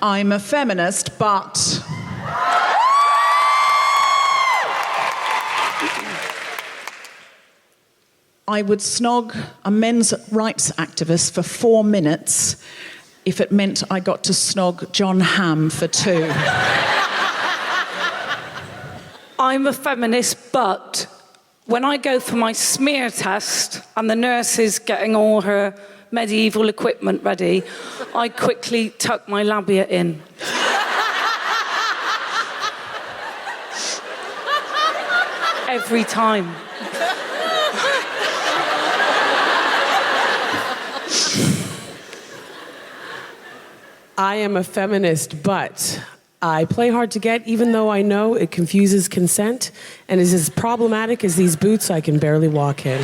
I'm a feminist, but... I would snog a men's rights activist for 4 minutes if it meant I got to snog John Hamm for 2. I'm a feminist, but when I go for my smear test and the nurse is getting all her medieval equipment ready, I quickly tuck my labia in. Every time. I am a feminist, but I play hard to get, even though I know it confuses consent and is as problematic as these boots I can barely walk in.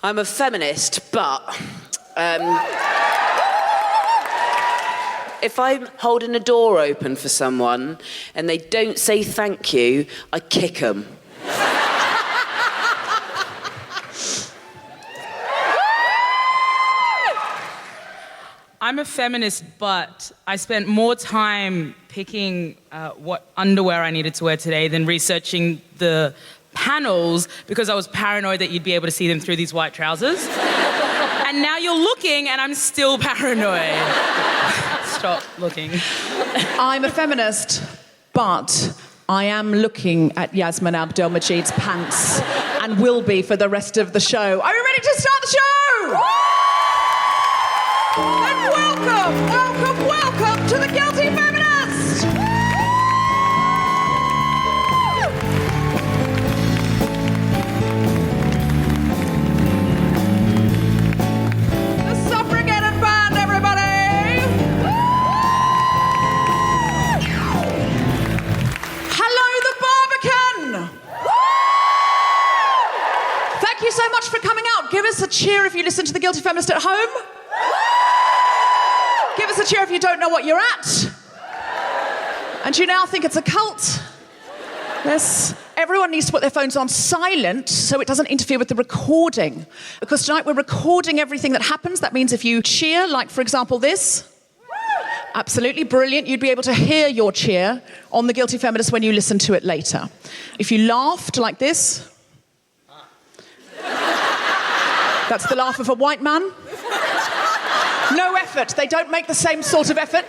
I'm a feminist, but if I'm holding a door open for someone and they don't say thank you, I kick them. I'm a feminist, but I spent more time picking what underwear I needed to wear today than researching the panels because I was paranoid that you'd be able to see them through these white trousers. And now you're looking and I'm still paranoid. Stop looking. I'm a feminist, but I am looking at Yassmin Abdel-Magied's pants and will be for the rest of the show. Are you ready to start the show? Then welcome to the Guilty Feminist! The Suffragettes band, everybody! Hello, the Barbican! Thank you so much for coming out. Give us a cheer if you listen to the Guilty Feminist at home. Give us a cheer if you don't know what you're at. And you now think it's a cult. Yes. Everyone needs to put their phones on silent so it doesn't interfere with the recording. Because tonight we're recording everything that happens. That means if you cheer, like for example this, absolutely brilliant, you'd be able to hear your cheer on the Guilty Feminist when you listen to it later. If you laughed like this, that's the laugh of a white man. No effort. They don't make the same sort of effort.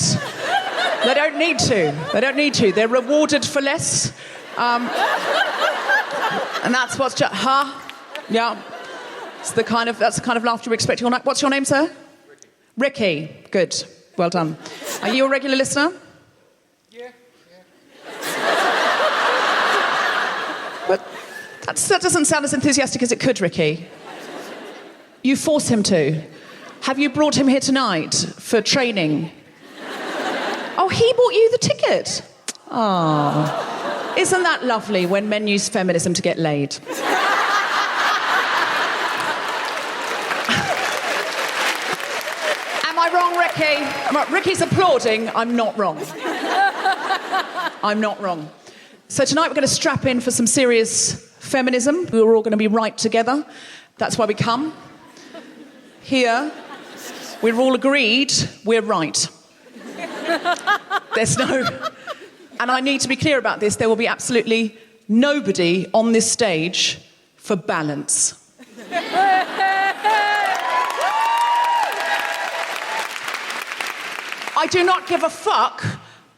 They don't need to. They're rewarded for less. And that's what's just... Yeah. That's the kind of laughter we're expecting all night. What's your name, sir? Ricky. Good. Well done. Are you a regular listener? Yeah. But that doesn't sound as enthusiastic as it could, Ricky. You force him to. Have you brought him here tonight for training? Oh, he bought you the ticket. Oh, isn't that lovely when men use feminism to get laid? Am I wrong, Ricky? Ricky's applauding. I'm not wrong. I'm not wrong. So tonight we're going to strap in for some serious feminism. We're all going to be right together. That's why we come. Here, we're all agreed we're right. There's no... And I need to be clear about this. There will be absolutely nobody on this stage for balance. I do not give a fuck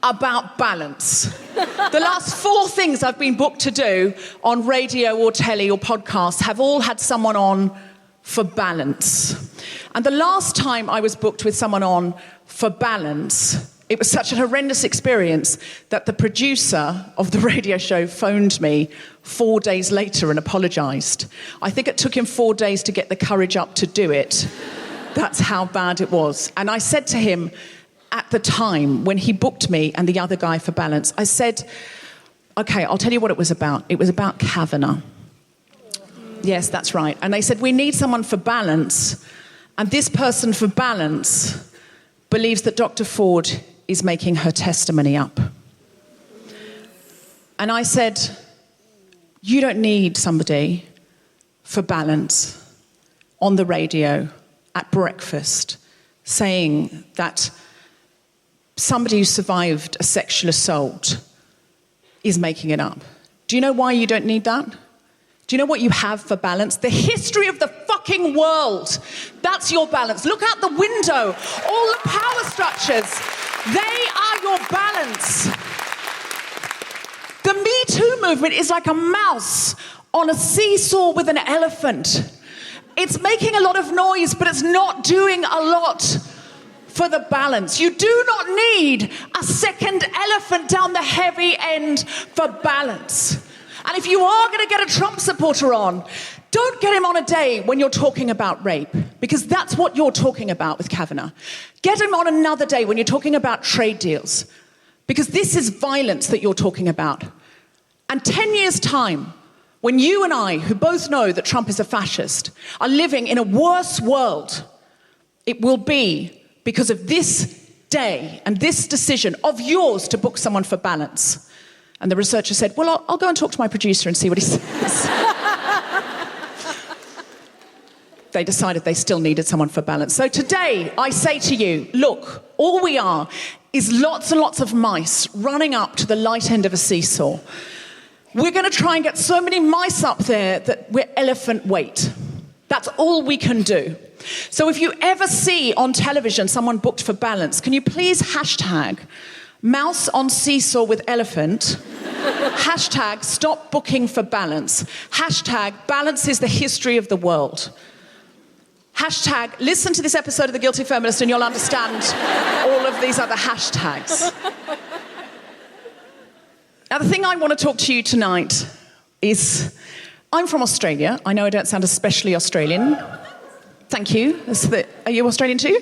about balance. The last 4 things I've been booked to do on radio or telly or podcasts have all had someone on for balance. And the last time I was booked with someone on for balance, it was such a horrendous experience that the producer of the radio show phoned me 4 days later and apologised. I think it took him 4 days to get the courage up to do it. That's how bad it was. And I said to him at the time, when he booked me and the other guy for balance, I said, OK, I'll tell you what it was about. It was about Kavanagh. Yes, that's right. And they said, we need someone for balance. And this person for balance believes that Dr. Ford is making her testimony up. And I said, you don't need somebody for balance on the radio at breakfast, saying that somebody who survived a sexual assault is making it up. Do you know why you don't need that? Do you know what you have for balance? The history of the fucking world. That's your balance. Look out the window. All the power structures. They are your balance. The Me Too movement is like a mouse on a seesaw with an elephant. It's making a lot of noise, but it's not doing a lot for the balance. You do not need a second elephant down the heavy end for balance. And if you are going to get a Trump supporter on, don't get him on a day when you're talking about rape, because that's what you're talking about with Kavanaugh. Get him on another day when you're talking about trade deals, because this is violence that you're talking about. And 10 years' time, when you and I, who both know that Trump is a fascist, are living in a worse world, it will be because of this day and this decision of yours to book someone for balance. And the researcher said, well, I'll go and talk to my producer and see what he says. They decided they still needed someone for balance. So today, I say to you, look, all we are is lots and lots of mice running up to the light end of a seesaw. We're going to try and get so many mice up there that we're elephant weight. That's all we can do. So if you ever see on television someone booked for balance, can you please hashtag mouse on seesaw with elephant, hashtag stop booking for balance, hashtag balance is the history of the world, hashtag listen to this episode of The Guilty Feminist and you'll understand all of these other hashtags. Now, the thing I want to talk to you tonight is, I'm from Australia. I know I don't sound especially Australian. Thank you. Are you Australian too?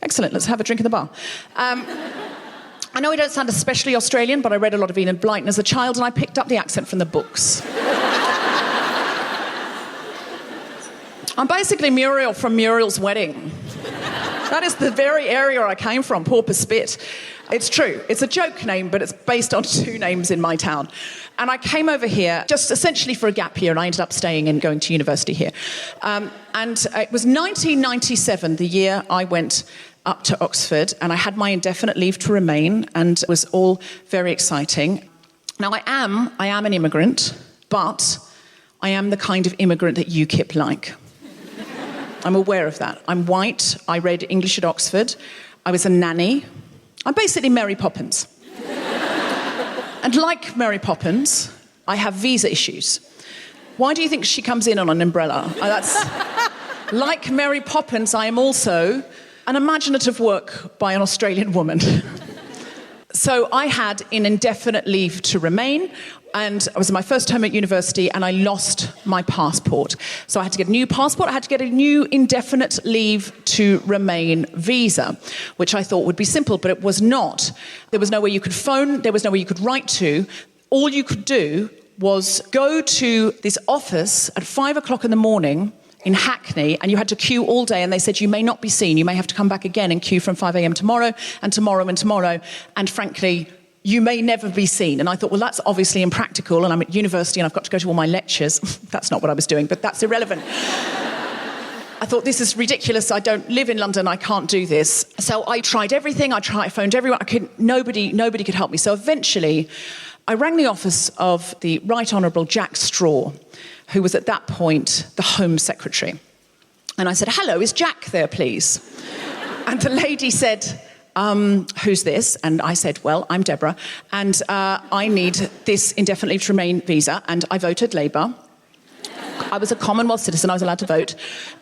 Excellent. Let's have a drink in the bar. I know I don't sound especially Australian, but I read a lot of Enid Blyton as a child, and I picked up the accent from the books. I'm basically Muriel from Muriel's Wedding. That is the very area I came from, Pauper Spit. It's true. It's a joke name, but it's based on two names in my town. And I came over here just essentially for a gap year, and I ended up staying and going to university here. And it was 1997, the year I went up to Oxford, and I had my indefinite leave to remain, and it was all very exciting. Now, I am an immigrant, but I am the kind of immigrant that UKIP like. I'm aware of that. I'm white. I read English at Oxford. I was a nanny. I'm basically Mary Poppins. And like Mary Poppins, I have visa issues. Why do you think she comes in on an umbrella? Like Mary Poppins, I am also an imaginative work by an Australian woman. So I had an indefinite leave to remain, and I was in my first term at university, and I lost my passport. So I had to get a new passport. I had to get a new indefinite leave to remain visa, which I thought would be simple, but it was not. There was nowhere you could phone. There was nowhere you could write to. All you could do was go to this office at 5 o'clock in the morning in Hackney, and you had to queue all day, and they said, you may not be seen. You may have to come back again and queue from 5 a.m. tomorrow, and tomorrow, and tomorrow. And frankly, you may never be seen. And I thought, well, that's obviously impractical, and I'm at university and I've got to go to all my lectures. That's not what I was doing, but that's irrelevant. I thought, this is ridiculous. I don't live in London. I can't do this. So I tried everything. I phoned everyone. Nobody could help me. So eventually, I rang the office of the Right Honourable Jack Straw, who was at that point the Home Secretary. And I said, hello, is Jack there, please? And the lady said, who's this? And I said, well, I'm Deborah, and I need this indefinite leave to remain visa, and I voted Labour. I was a Commonwealth citizen, I was allowed to vote,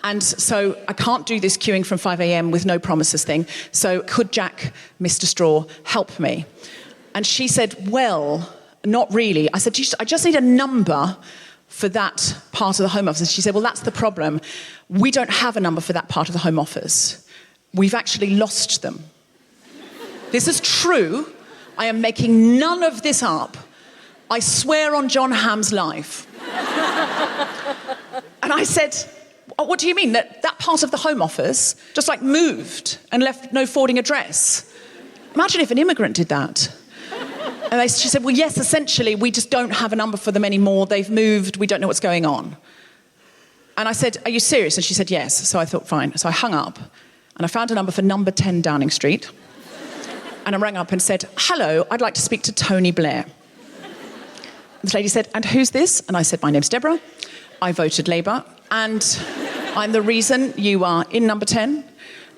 and so I can't do this queuing from 5 a.m. with no promises thing, so could Jack, Mr. Straw, help me? And she said, well, not really. I said, I just need a number for that part of the Home Office. She said, well, that's the problem. We don't have a number for that part of the Home Office. We've actually lost them. This is true. I am making none of this up. I swear on John Hamm's life. And I said, oh, what do you mean? That part of the Home Office just like moved and left no forwarding address? Imagine if an immigrant did that. And she said, well, yes, essentially, we just don't have a number for them anymore. They've moved. We don't know what's going on. And I said, are you serious? And she said, yes. So I thought, fine. So I hung up and I found a number for number 10 Downing Street. And I rang up and said, hello, I'd like to speak to Tony Blair. This lady said, and who's this? And I said, my name's Deborah. I voted Labour. And I'm the reason you are in number 10.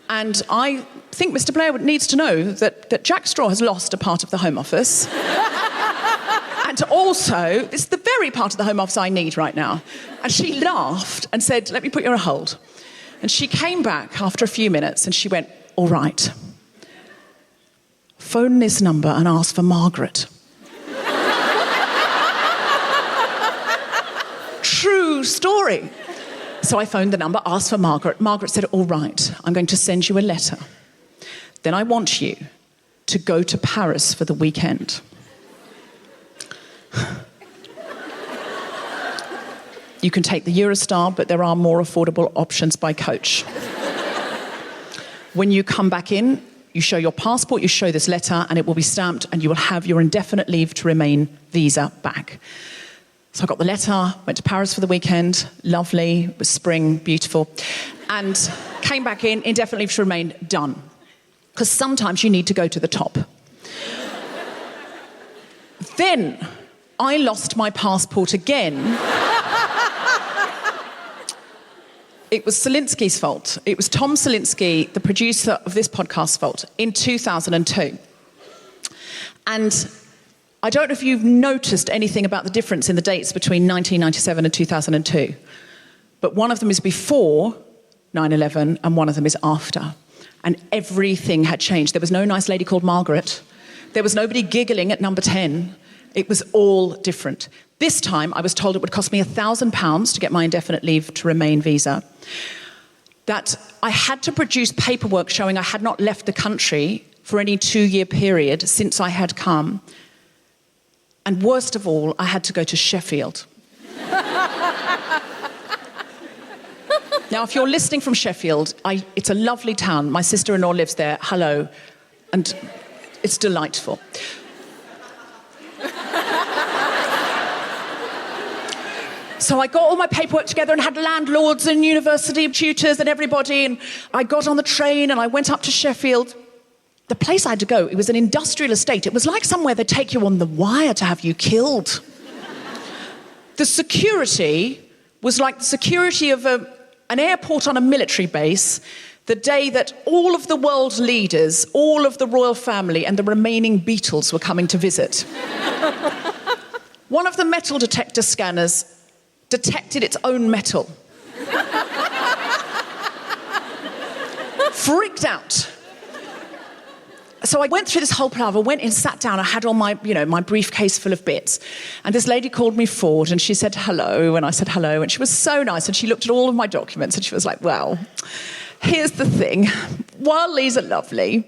And I think Mr. Blair needs to know that Jack Straw has lost a part of the Home Office. And also, it's the very part of the Home Office I need right now. And she laughed and said, let me put you on hold. And she came back after a few minutes and she went, all right. Phone this number and ask for Margaret. True story. So I phoned the number, asked for Margaret. Margaret said, all right, I'm going to send you a letter. Then I want you to go to Paris for the weekend. You can take the Eurostar, but there are more affordable options by coach. When you come back in, you show your passport, you show this letter, and it will be stamped, and you will have your indefinite leave to remain visa back. So I got the letter, went to Paris for the weekend, lovely, it was spring, beautiful, and came back in, indefinite leave to remain, done. Because sometimes you need to go to the top. Then I lost my passport again. It was Selinsky's fault. It was Tom Selinsky, the producer of this podcast's fault, in 2002. And I don't know if you've noticed anything about the difference in the dates between 1997 and 2002, but one of them is before 9/11 and one of them is after. And everything had changed. There was no nice lady called Margaret. There was nobody giggling at number 10. It was all different. This time, I was told it would cost me £1,000 to get my indefinite leave to remain visa. That I had to produce paperwork showing I had not left the country for any 2-year period since I had come. And worst of all, I had to go to Sheffield. Now, if you're listening from Sheffield, it's a lovely town. My sister-in-law lives there. Hello. And it's delightful. So I got all my paperwork together and had landlords and university tutors and everybody, and I got on the train and I went up to Sheffield. The place I had to go, it was an industrial estate. It was like somewhere they take you on the wire to have you killed. The security was like the security of an airport on a military base the day that all of the world's leaders, all of the royal family and the remaining Beatles were coming to visit. One of the metal detector scanners detected its own metal. Freaked out. So I went through this whole palaver, went in, sat down, I had all my, my briefcase full of bits. And this lady called me forward and she said, hello. And I said, hello. And she was so nice. And she looked at all of my documents and she was like, well, here's the thing. While these are lovely,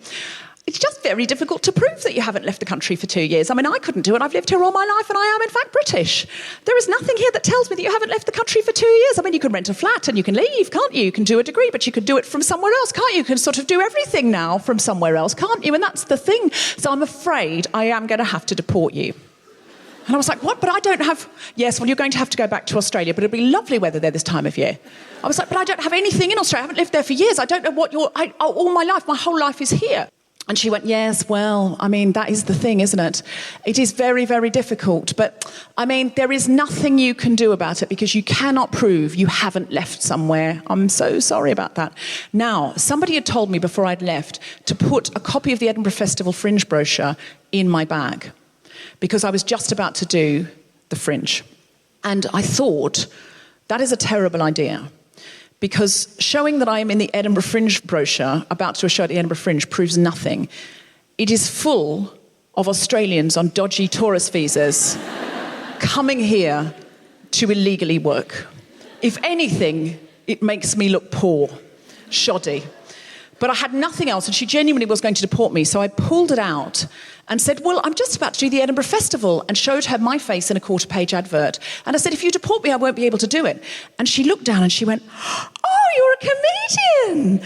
it's just very difficult to prove that you haven't left the country for 2 years. I mean, I couldn't do it. I've lived here all my life and I am, in fact, British. There is nothing here that tells me that you haven't left the country for 2 years. I mean, you can rent a flat and you can leave, can't you? You can do a degree, but you could do it from somewhere else, can't you? You can sort of do everything now from somewhere else, can't you? And that's the thing. So I'm afraid I am going to have to deport you. And I was like, what? But I don't have... Yes, well, you're going to have to go back to Australia, but it'll be lovely weather there this time of year. I was like, but I don't have anything in Australia. I haven't lived there for years. I don't know what all my life, my whole life is here. And she went, yes, well, I mean, that is the thing, isn't it? It is very, very difficult. But, I mean, there is nothing you can do about it because you cannot prove you haven't left somewhere. I'm so sorry about that. Now, somebody had told me before I'd left to put a copy of the Edinburgh Festival Fringe brochure in my bag because I was just about to do the Fringe. And I thought, that is a terrible idea. Because showing that I am in the Edinburgh Fringe brochure, about to do a show at the Edinburgh Fringe, proves nothing. It is full of Australians on dodgy tourist visas coming here to illegally work. If anything, it makes me look poor, shoddy. But I had nothing else, and she genuinely was going to deport me, so I pulled it out and said, well, I'm just about to do the Edinburgh Festival, and showed her my face in a quarter-page advert. And I said, if you deport me, I won't be able to do it. And she looked down and she went, oh, you're a comedian.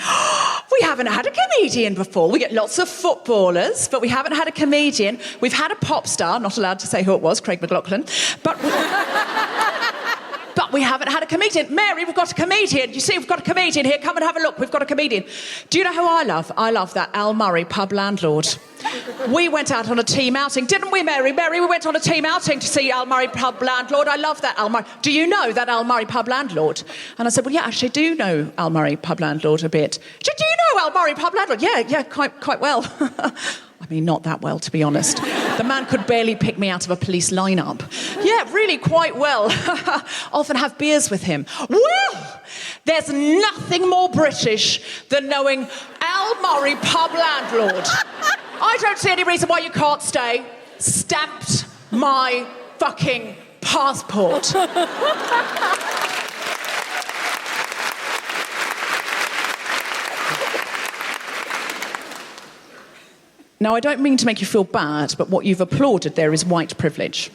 We haven't had a comedian before. We get lots of footballers, but we haven't had a comedian. We've had a pop star, not allowed to say who it was, Craig McLachlan, but we haven't had a comedian. Mary, we've got a comedian. You see, we've got a comedian here. Come and have a look. We've got a comedian. Do you know who I love? I love that Al Murray pub landlord. We went out on a team outing, didn't we, Mary? Mary, we went on a team outing to see Al Murray pub landlord. I love that Al Murray. Do you know that Al Murray pub landlord? And I said, well, yeah, actually, I do know Al Murray pub landlord a bit. Do you know Al Murray pub landlord? Yeah, quite well. I mean, not that well, to be honest. The man could barely pick me out of a police lineup. Yeah, really quite well. Often have beers with him. Well, there's nothing more British than knowing Al Murray pub landlord. I don't see any reason why you can't stay. Stamped my fucking passport. Now, I don't mean to make you feel bad, but what you've applauded there is white privilege.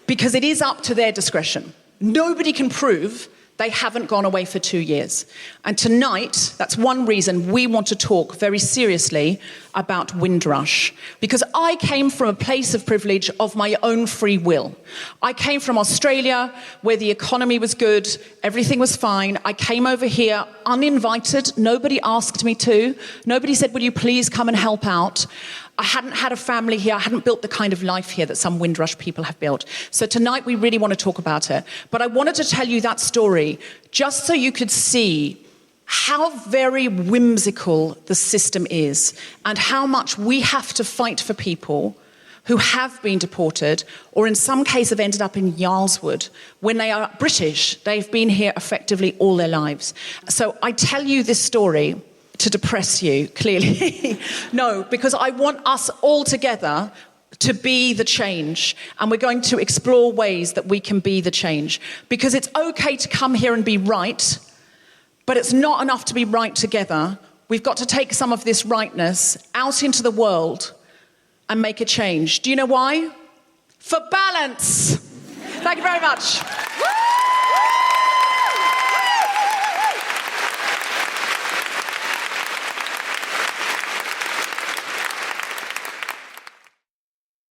Because it is up to their discretion. Nobody can prove they haven't gone away for 2 years. And tonight, that's one reason we want to talk very seriously about Windrush. Because I came from a place of privilege of my own free will. I came from Australia, where the economy was good, everything was fine. I came over here uninvited. Nobody asked me to. Nobody said, will you please come and help out? I hadn't had a family here. I hadn't built the kind of life here that some Windrush people have built. So tonight we really want to talk about it. But I wanted to tell you that story just so you could see how very whimsical the system is and how much we have to fight for people who have been deported or in some case have ended up in Yarlswood. When they are British, they've been here effectively all their lives. So I tell you this story to depress you, clearly. No, because I want us all together to be the change, and we're going to explore ways that we can be the change. Because it's okay to come here and be right, but it's not enough to be right together. We've got to take some of this rightness out into the world and make a change. Do you know why? For balance. Thank you very much.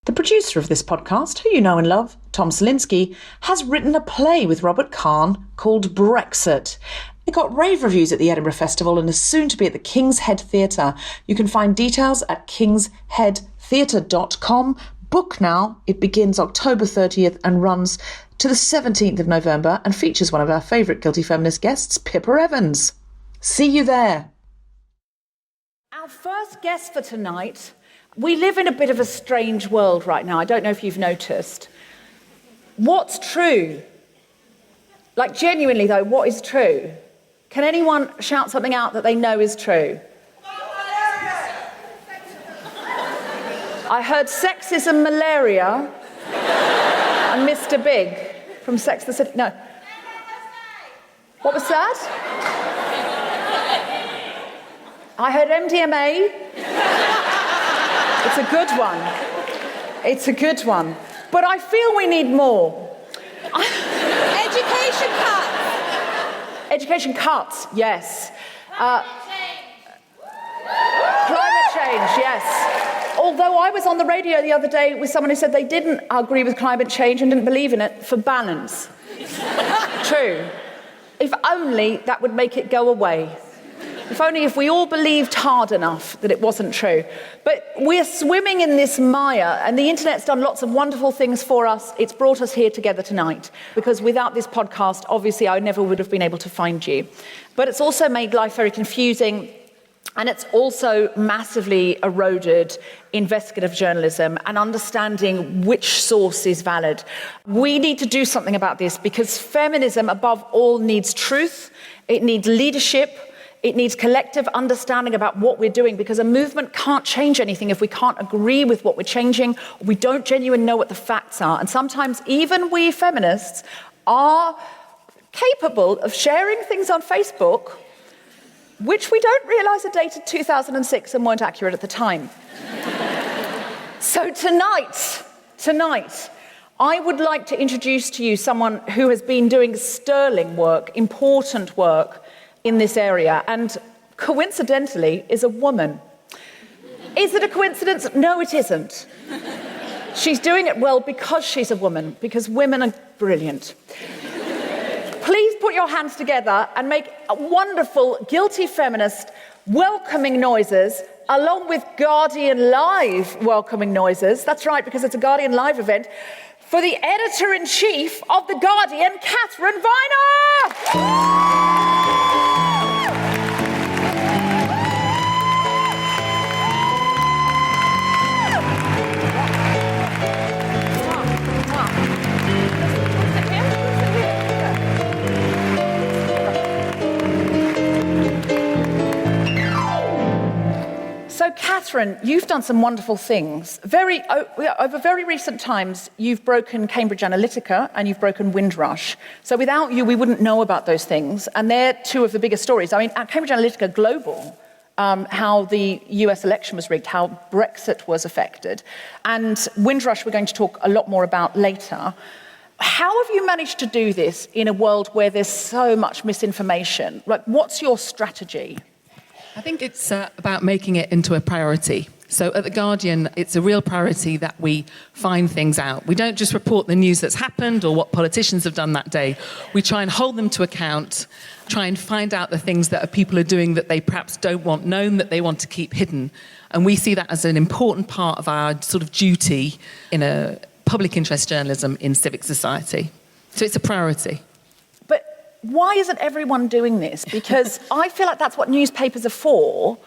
The producer of this podcast, who you know and love, Tom Salinsky, has written a play with Robert Kahn called Brexit. It got rave reviews at the Edinburgh Festival and is soon to be at the King's Head Theatre. You can find details at kingsheadtheatre.com. Book now. It begins October 30th and runs to the 17th of November and features one of our favourite Guilty Feminist guests, Pippa Evans. See you there. Our first guest for tonight. We live in a bit of a strange world right now. I don't know if you've noticed. What's true? Like, genuinely, though, what is true? Can anyone shout something out that they know is true? I heard sexism, malaria, and Mr. Big from Sex and the City. No. What was that? I heard MDMA. It's a good one. It's a good one. But I feel we need more. Education cuts. Education cuts, yes. Climate change, yes. Although I was on the radio the other day with someone who said they didn't agree with climate change and didn't believe in it for balance. True. If only that would make it go away. If only if we all believed hard enough that it wasn't true. But we're swimming in this mire, and the internet's done lots of wonderful things for us. It's brought us here together tonight, because without this podcast, obviously, I never would have been able to find you. But it's also made life very confusing, and it's also massively eroded investigative journalism and understanding which source is valid. We need to do something about this, because feminism, above all, needs truth. It needs leadership. It needs collective understanding about what we're doing, because a movement can't change anything if we can't agree with what we're changing, or we don't genuinely know what the facts are. And sometimes even we feminists are capable of sharing things on Facebook which we don't realise are dated 2006 and weren't accurate at the time. So tonight, I would like to introduce to you someone who has been doing sterling work, important work, in this area, and coincidentally is a woman. Is it a coincidence? No, it isn't. She's doing it well because she's a woman, because women are brilliant. Please put your hands together and make a wonderful Guilty Feminist welcoming noises, along with Guardian Live welcoming noises. That's right, because it's a Guardian Live event, for the editor-in-chief of The Guardian, Katherine Viner! So, Katherine, you've done some wonderful things. Over very recent times, you've broken Cambridge Analytica and you've broken Windrush. So without you, we wouldn't know about those things. And they're two of the biggest stories. I mean, at Cambridge Analytica Global, how the US election was rigged, how Brexit was affected. And Windrush we're going to talk a lot more about later. How have you managed to do this in a world where there's so much misinformation? Like, what's your strategy? I think it's about making it into a priority. So at The Guardian, it's a real priority that we find things out. We don't just report the news that's happened or what politicians have done that day. We try and hold them to account, try and find out the things that people are doing that they perhaps don't want known, that they want to keep hidden. And we see that as an important part of our sort of duty in a public interest journalism in civic society. So it's a priority. Why isn't everyone doing this? Because I feel like that's what newspapers are for,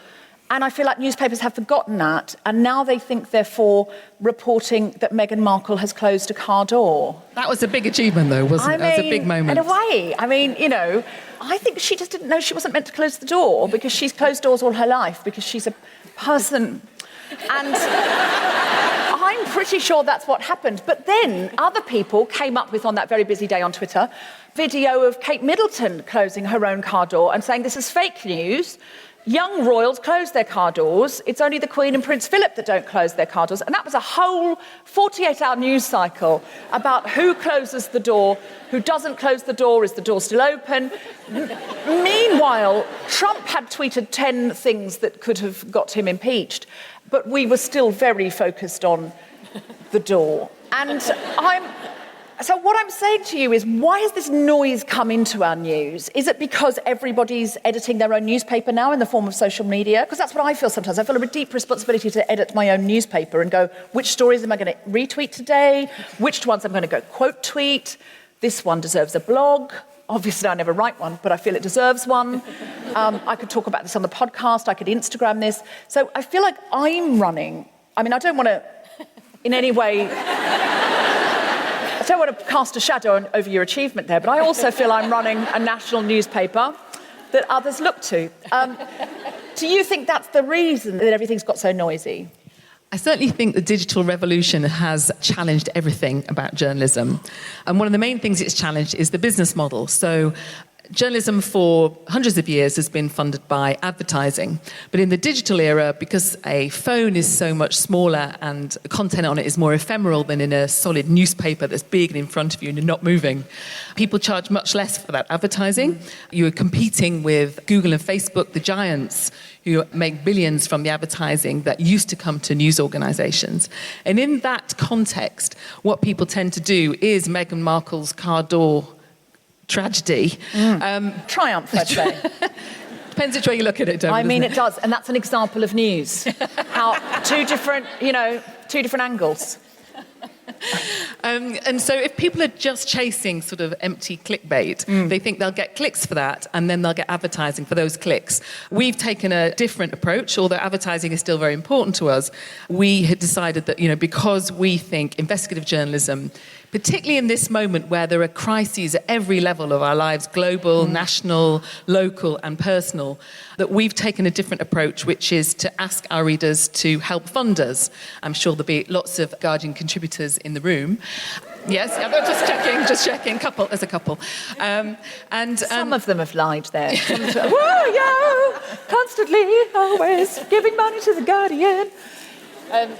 and I feel like newspapers have forgotten that, and now they think they're for reporting that Meghan Markle has closed a car door. That was a big achievement, though, wasn't it? That was a big moment. In a way. I mean, you know, I think she just didn't know she wasn't meant to close the door, because she's closed doors all her life, because she's a person. And I'm pretty sure that's what happened. But then other people came up with, on that very busy day on Twitter, video of Kate Middleton closing her own car door and saying this is fake news. Young royals close their car doors. It's only the Queen and Prince Philip that don't close their car doors. And that was a whole 48-hour news cycle about who closes the door, who doesn't close the door, is the door still open? Meanwhile, Trump had tweeted 10 things that could have got him impeached, but we were still very focused on the door. And So what I'm saying to you is, why has this noise come into our news? Is it because everybody's editing their own newspaper now in the form of social media? Because that's what I feel sometimes. I feel a deep responsibility to edit my own newspaper and go, which stories am I going to retweet today? Which ones I'm going to go quote tweet? This one deserves a blog. Obviously, I never write one, but I feel it deserves one. I could talk about this on the podcast. I could Instagram this. So I feel like I'm running. I mean, I don't want to in any way... I don't want to cast a shadow over your achievement there, but I also feel I'm running a national newspaper that others look to. Do you think that's the reason that everything's got so noisy? I certainly think the digital revolution has challenged everything about journalism. And one of the main things it's challenged is the business model. So journalism for hundreds of years has been funded by advertising. But in the digital era, because a phone is so much smaller and the content on it is more ephemeral than in a solid newspaper that's big and in front of you and you're not moving, people charge much less for that advertising. You are competing with Google and Facebook, the giants, who make billions from the advertising that used to come to news organisations. And in that context, what people tend to do is Meghan Markle's car door tragedy. Triumph, I'd say. Depends which way you look at it, Deborah. I mean, it does, and that's an example of news. How two different angles. And so if people are just chasing sort of empty clickbait, they think they'll get clicks for that, and then they'll get advertising for those clicks. We've taken a different approach, although advertising is still very important to us. We had decided that, because we think investigative journalism, particularly in this moment where there are crises at every level of our lives, global, national, local, and personal, that we've taken a different approach, which is to ask our readers to help fund us. I'm sure there'll be lots of Guardian contributors in the room. Yes, just checking. There's a couple. Some of them have lied there. Whoa, yeah, constantly, always giving money to the Guardian.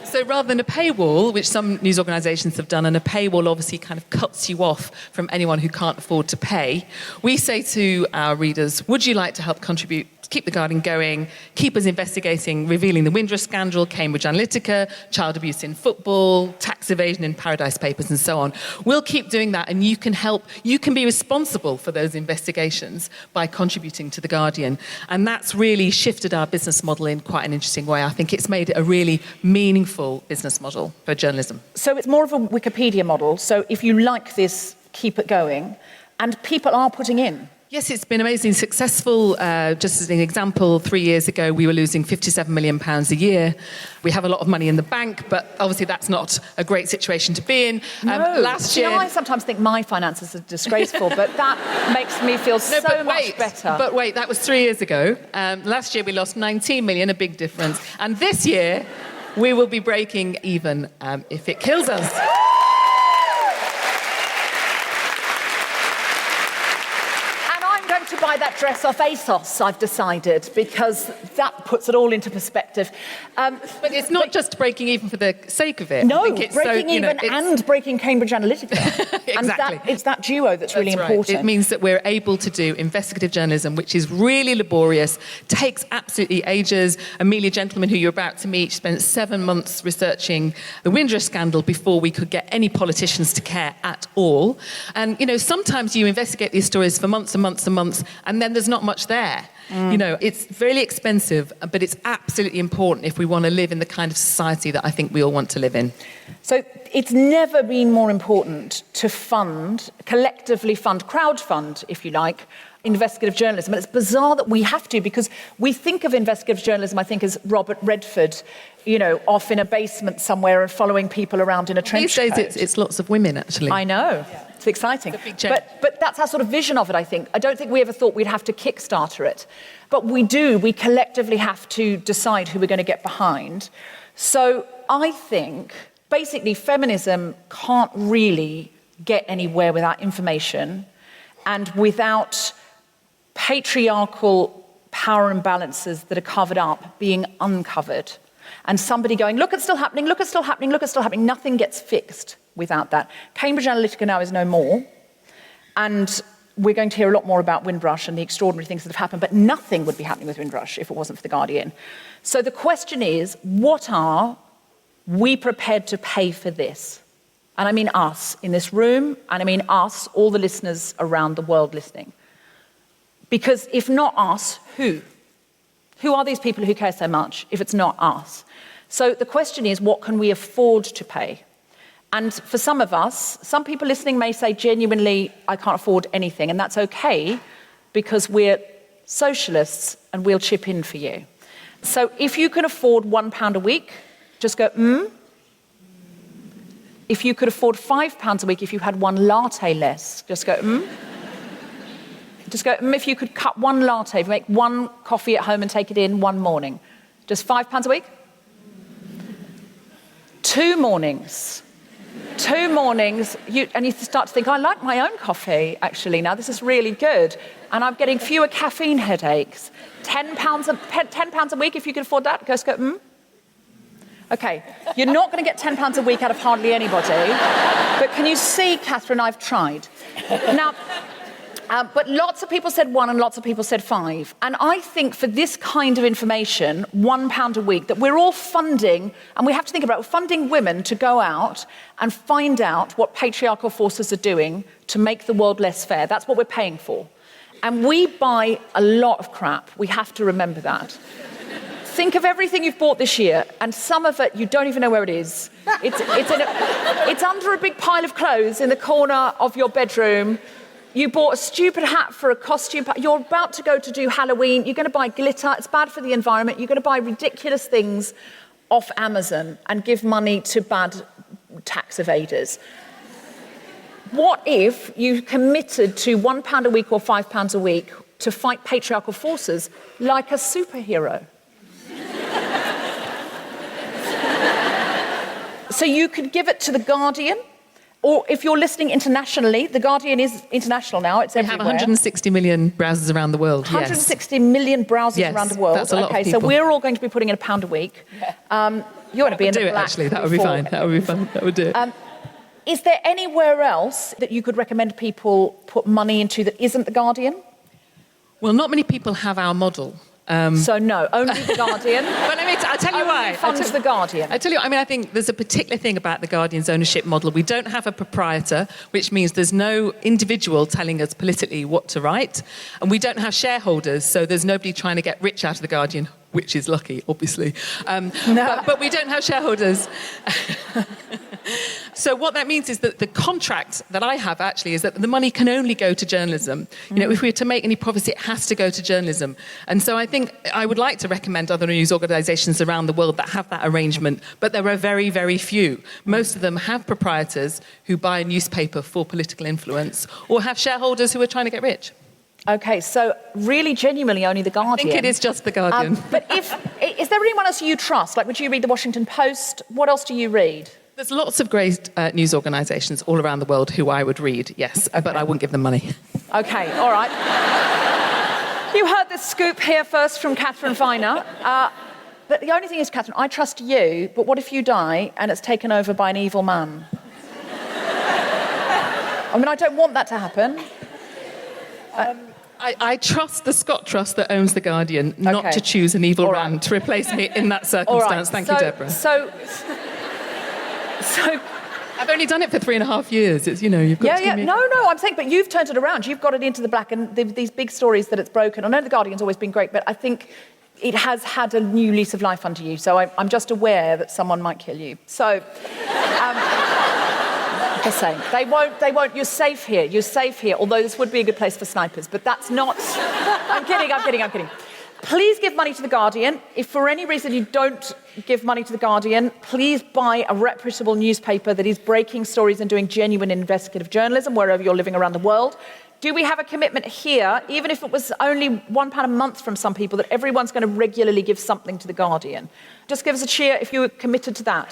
So rather than a paywall, which some news organisations have done, and a paywall obviously kind of cuts you off from anyone who can't afford to pay, we say to our readers, would you like to help contribute keep the Guardian going, keep us investigating, revealing the Windrush scandal, Cambridge Analytica, child abuse in football, tax evasion in Paradise Papers, and so on. We'll keep doing that, and you can help. You can be responsible for those investigations by contributing to the Guardian. And that's really shifted our business model in quite an interesting way. I think it's made it a really meaningful business model for journalism. So it's more of a Wikipedia model. So if you like this, keep it going. And people are putting in. Yes, it's been amazingly successful. Just as an example, 3 years ago, we were losing £57 million a year. We have a lot of money in the bank, but obviously that's not a great situation to be in. No. Last year... I sometimes think my finances are disgraceful, but that makes me feel much better. But wait, that was 3 years ago. Last year we lost 19 million, a big difference. And this year, we will be breaking even if it kills us. To buy that dress off ASOS, I've decided, because that puts it all into perspective. But it's not just breaking even for the sake of it. No, I think it's breaking even and breaking Cambridge Analytica. Exactly. And it's that duo that's really important. Right. It means that we're able to do investigative journalism, which is really laborious, takes absolutely ages. Amelia Gentleman, who you're about to meet, spent 7 months researching the Windrush scandal before we could get any politicians to care at all. And, sometimes you investigate these stories for months and months and months, and then there's not much there. It's very expensive, but it's absolutely important if we want to live in the kind of society that I think we all want to live in. So it's never been more important to collectively fund, crowdfund, if you like, investigative journalism. And it's bizarre that we have to, because we think of investigative journalism, I think, as Robert Redford, off in a basement somewhere and following people around in a trench coat. These days it's lots of women, actually. I know. Yeah. It's exciting. It's a big change. But that's our sort of vision of it, I think. I don't think we ever thought we'd have to Kickstarter it. But we do. We collectively have to decide who we're going to get behind. So I think, basically, feminism can't really get anywhere without information and without patriarchal power imbalances that are covered up being uncovered. And somebody going, look, it's still happening, look, it's still happening, look, it's still happening. Nothing gets fixed without that. Cambridge Analytica now is no more. And we're going to hear a lot more about Windrush and the extraordinary things that have happened, but nothing would be happening with Windrush if it wasn't for The Guardian. So the question is, what are we prepared to pay for this? And I mean us in this room, and I mean us, all the listeners around the world listening. Because if not us, who? Who are these people who care so much if it's not us? So the question is, what can we afford to pay? And for some of us, some people listening may say, genuinely, I can't afford anything. And that's okay, because we're socialists and we'll chip in for you. So if you can afford £1 a week, just go, If you could afford £5 a week, if you had one latte less, just go, Just go, if you could cut one latte, if you make one coffee at home and take it in one morning, just £5 a week? 2 mornings. 2 mornings, and you start to think, I like my own coffee, actually, now. This is really good. And I'm getting fewer caffeine headaches. £10 a week, if you can afford that, just go, Okay, you're not going to get £10 a week out of hardly anybody. But can you see, Catherine, I've tried. Now, but lots of people said 1 and lots of people said 5. And I think for this kind of information, £1 a week, that we're all funding, and we have to think about it, we're funding women to go out and find out what patriarchal forces are doing to make the world less fair. That's what we're paying for. And we buy a lot of crap. We have to remember that. Think of everything you've bought this year, and some of it you don't even know where it is. It's under a big pile of clothes in the corner of your bedroom. You bought a stupid hat for a costume. You're about to go to do Halloween. You're going to buy glitter. It's bad for the environment. You're going to buy ridiculous things off Amazon and give money to bad tax evaders. What if you committed to £1 a week or £5 a week to fight patriarchal forces like a superhero? So you could give it to The Guardian. Or if you're listening internationally, The Guardian is international now, it's everywhere. We have 160 million browsers around the world, 160 million browsers around the world. That's a lot of people. So we're all going to be putting in £1 a week. You want to be in the black. Actually, that would be fine. That would be fun. That would do it. Is there anywhere else that you could recommend people put money into that isn't The Guardian? Well, not many people have our model. So no, only The Guardian. But I'll tell you why. Funds The Guardian. I tell you, I think there's a particular thing about The Guardian's ownership model. We don't have a proprietor, which means there's no individual telling us politically what to write. And we don't have shareholders, so there's nobody trying to get rich out of The Guardian, which is lucky, obviously. But we don't have shareholders. So what that means is that the contract that I have actually is that the money can only go to journalism. You know, if we were to make any profits, it has to go to journalism. And so I think I would like to recommend other news organisations around the world that have that arrangement, but there are very, very few. Most of them have proprietors who buy a newspaper for political influence or have shareholders who are trying to get rich. Okay, so really genuinely only The Guardian. I think it is just The Guardian. But is there anyone else you trust? Like, would you read The Washington Post? What else do you read? There's lots of great news organisations all around the world who I would read, yes, but I wouldn't give them money. Okay, all right. You heard this scoop here first from Katherine Viner. But the only thing is, Katherine, I trust you, but what if you die and it's taken over by an evil man? I mean, I don't want that to happen. I trust the Scott Trust that owns The Guardian not to choose an evil man to replace me in that circumstance. Thank you, Deborah. So I've only done it for 3.5 years. It's, you've got to give me... No, I'm saying, but you've turned it around. You've got it into the black, and these big stories that it's broken. I know The Guardian's always been great, but I think it has had a new lease of life under you. So I'm just aware that someone might kill you. So, just saying, they won't. You're safe here. Although this would be a good place for snipers, but that's not. I'm kidding. Please give money to The Guardian. If for any reason you don't give money to The Guardian, please buy a reputable newspaper that is breaking stories and doing genuine investigative journalism wherever you're living around the world. Do we have a commitment here, even if it was only £1 a month from some people, that everyone's going to regularly give something to The Guardian? Just give us a cheer if you were committed to that.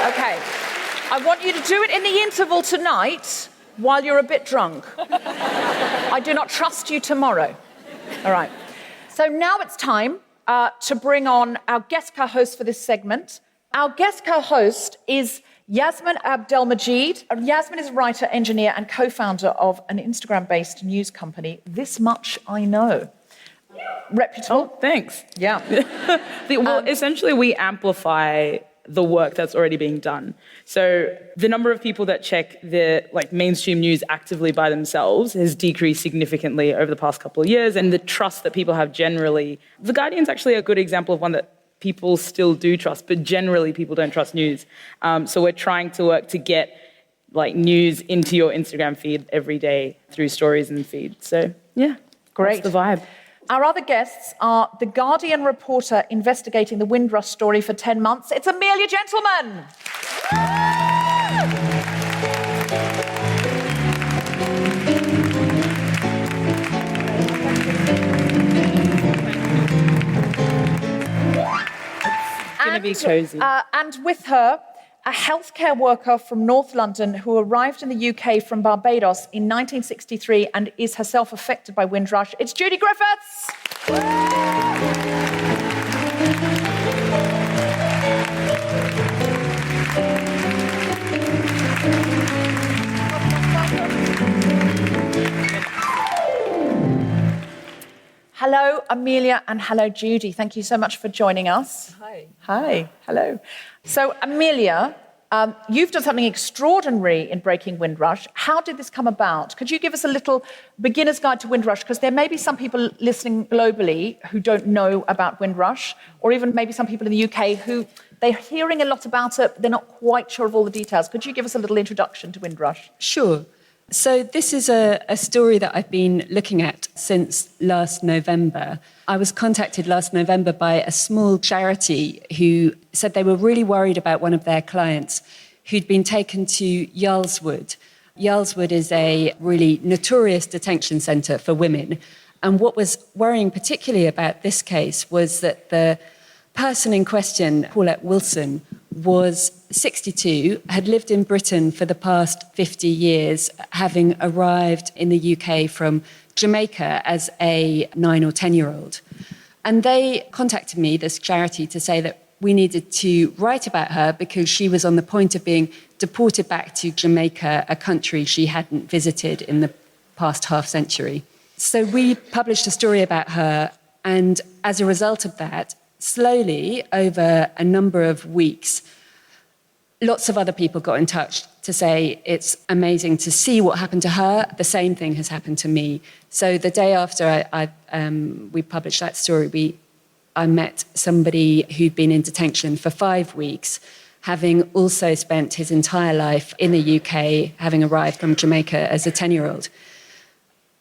Okay. I want you to do it in the interval tonight while you're a bit drunk. I do not trust you tomorrow. All right. So now it's time to bring on our guest co-host for this segment. Our guest co-host is Yassmin Abdel-Magied. Yassmin is a writer, engineer, and co-founder of an Instagram-based news company, This Much I Know. Reputable. Oh, thanks. Yeah. Essentially, we amplify the work that's already being done. So the number of people that check the mainstream news actively by themselves has decreased significantly over the past couple of years, and the trust that people have generally. The Guardian's actually a good example of one that people still do trust, but generally people don't trust news. So we're trying to work to get news into your Instagram feed every day through stories and feed. So yeah, great. That's the vibe. Our other guests are The Guardian reporter investigating the Windrush story for 10 months. It's Amelia Gentleman. It's going to be cozy. And with her, a healthcare worker from North London who arrived in the UK from Barbados in 1963 and is herself affected by Windrush. It's Judy Griffiths! Hello, Amelia, and hello, Judy. Thank you so much for joining us. Hi. Hello. So, Amelia, you've done something extraordinary in breaking Windrush. How did this come about? Could you give us a little beginner's guide to Windrush? Because there may be some people listening globally who don't know about Windrush, or even maybe some people in the UK who they're hearing a lot about it, but they're not quite sure of all the details. Could you give us a little introduction to Windrush? Sure. So this is a story that I've been looking at since last November. I was contacted last November by a small charity who said they were really worried about one of their clients who'd been taken to Yarlswood. Yarlswood is a really notorious detention centre for women. And what was worrying particularly about this case was that the person in question, Paulette Wilson, was 62, had lived in Britain for the past 50 years, having arrived in the UK from Jamaica as a 9 or 10-year-old. And they contacted me, this charity, to say that we needed to write about her because she was on the point of being deported back to Jamaica, a country she hadn't visited in the past half century. So we published a story about her, and as a result of that, slowly, over a number of weeks, lots of other people got in touch to say it's amazing to see what happened to her. The same thing has happened to me. So the day after we published that story, I met somebody who'd been in detention for 5 weeks, having also spent his entire life in the UK, having arrived from Jamaica as a 10-year-old.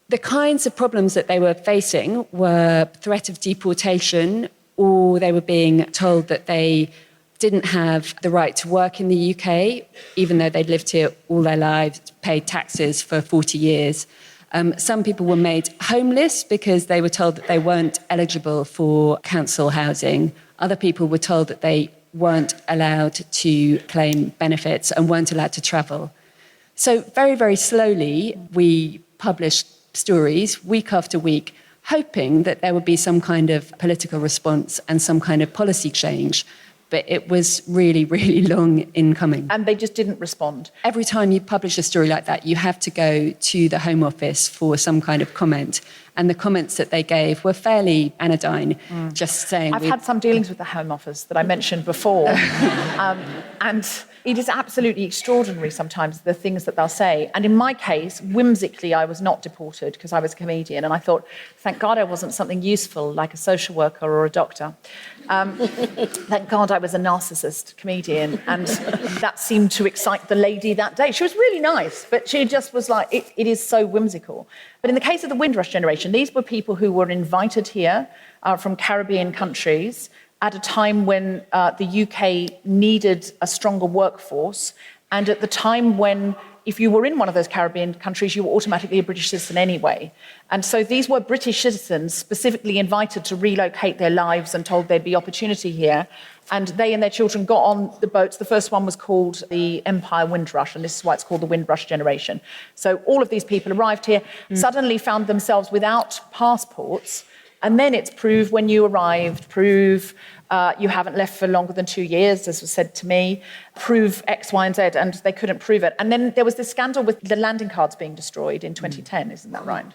The kinds of problems that they were facing were threat of deportation, or they were being told that they didn't have the right to work in the UK, even though they'd lived here all their lives, paid taxes for 40 years. Some people were made homeless because they were told that they weren't eligible for council housing. Other people were told that they weren't allowed to claim benefits and weren't allowed to travel. So very, very slowly, we published stories week after week, hoping that there would be some kind of political response and some kind of policy change. But it was really, really long in coming. And they just didn't respond? Every time you publish a story like that, you have to go to the Home Office for some kind of comment. And the comments that they gave were fairly anodyne, just saying... I've had some dealings with the Home Office that I mentioned before. And it is absolutely extraordinary sometimes, the things that they'll say. And in my case, whimsically, I was not deported because I was a comedian. And I thought, thank God I wasn't something useful like a social worker or a doctor. Thank God I was a narcissist comedian. And that seemed to excite the lady that day. She was really nice, but she just was like, it is so whimsical. But in the case of the Windrush Generation, these were people who were invited here from Caribbean countries at a time when the UK needed a stronger workforce, and at the time when, if you were in one of those Caribbean countries, you were automatically a British citizen anyway. And so these were British citizens specifically invited to relocate their lives and told there'd be opportunity here. And they and their children got on the boats. The first one was called the Empire Windrush, and this is why it's called the Windrush Generation. So all of these people arrived here, suddenly found themselves without passports, and then it's prove when you arrived, prove you haven't left for longer than 2 years, as was said to me, prove X, Y, and Z, and they couldn't prove it. And then there was this scandal with the landing cards being destroyed in 2010, isn't that right?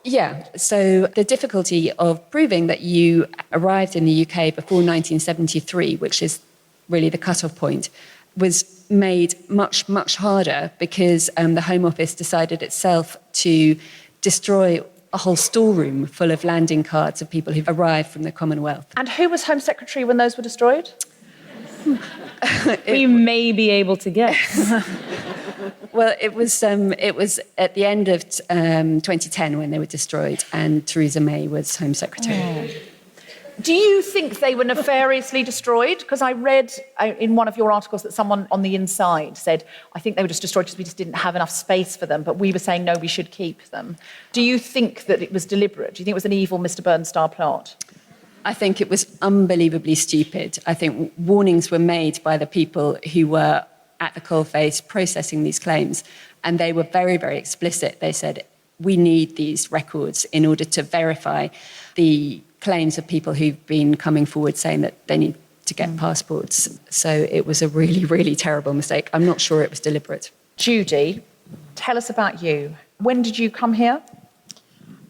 Yeah, so the difficulty of proving that you arrived in the UK before 1973, which is really the cut-off point, was made much, much harder because the Home Office decided itself to destroy a whole storeroom full of landing cards of people who've arrived from the Commonwealth. And who was Home Secretary when those were destroyed? We may be able to guess. Well, it was at the end of 2010 when they were destroyed, and Theresa May was Home Secretary. Do you think they were nefariously destroyed? Because I read in one of your articles that someone on the inside said, I think they were just destroyed because we just didn't have enough space for them, but we were saying, no, we should keep them. Do you think that it was deliberate? Do you think it was an evil Mr. Burns-style plot? I think it was unbelievably stupid. I think warnings were made by the people who were at the coalface processing these claims, and they were very, very explicit. They said, we need these records in order to verify the claims of people who've been coming forward saying that they need to get passports. So it was a really, really terrible mistake. I'm not sure it was deliberate. Judy, tell us about you. When did you come here?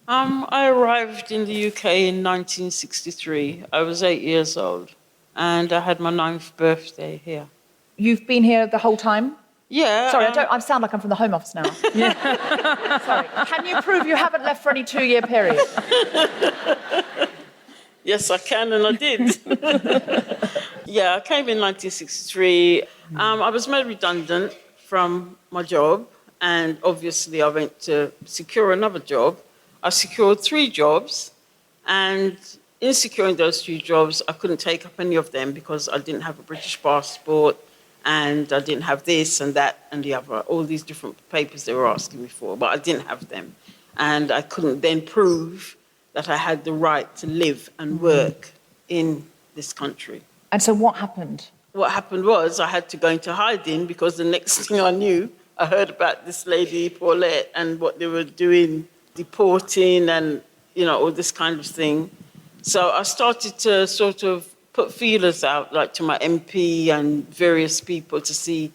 I arrived in the UK in 1963. I was 8 years old, and I had my 9th birthday here. You've been here the whole time? Yeah. Sorry, I sound like I'm from the Home Office now. Sorry. Can you prove you haven't left for any 2-year period? Yes, I can, and I did. Yeah, I came in 1963. I was made redundant from my job, and obviously I went to secure another job. I secured 3 jobs, and in securing those 3 jobs, I couldn't take up any of them because I didn't have a British passport, and I didn't have this and that and the other, all these different papers they were asking me for, but I didn't have them. And I couldn't then prove that I had the right to live and work in this country. And so what happened? What happened was I had to go into hiding because the next thing I knew, I heard about this lady, Paulette, and what they were doing, deporting and, all this kind of thing. So I started to sort of put feelers out, like to my MP and various people to see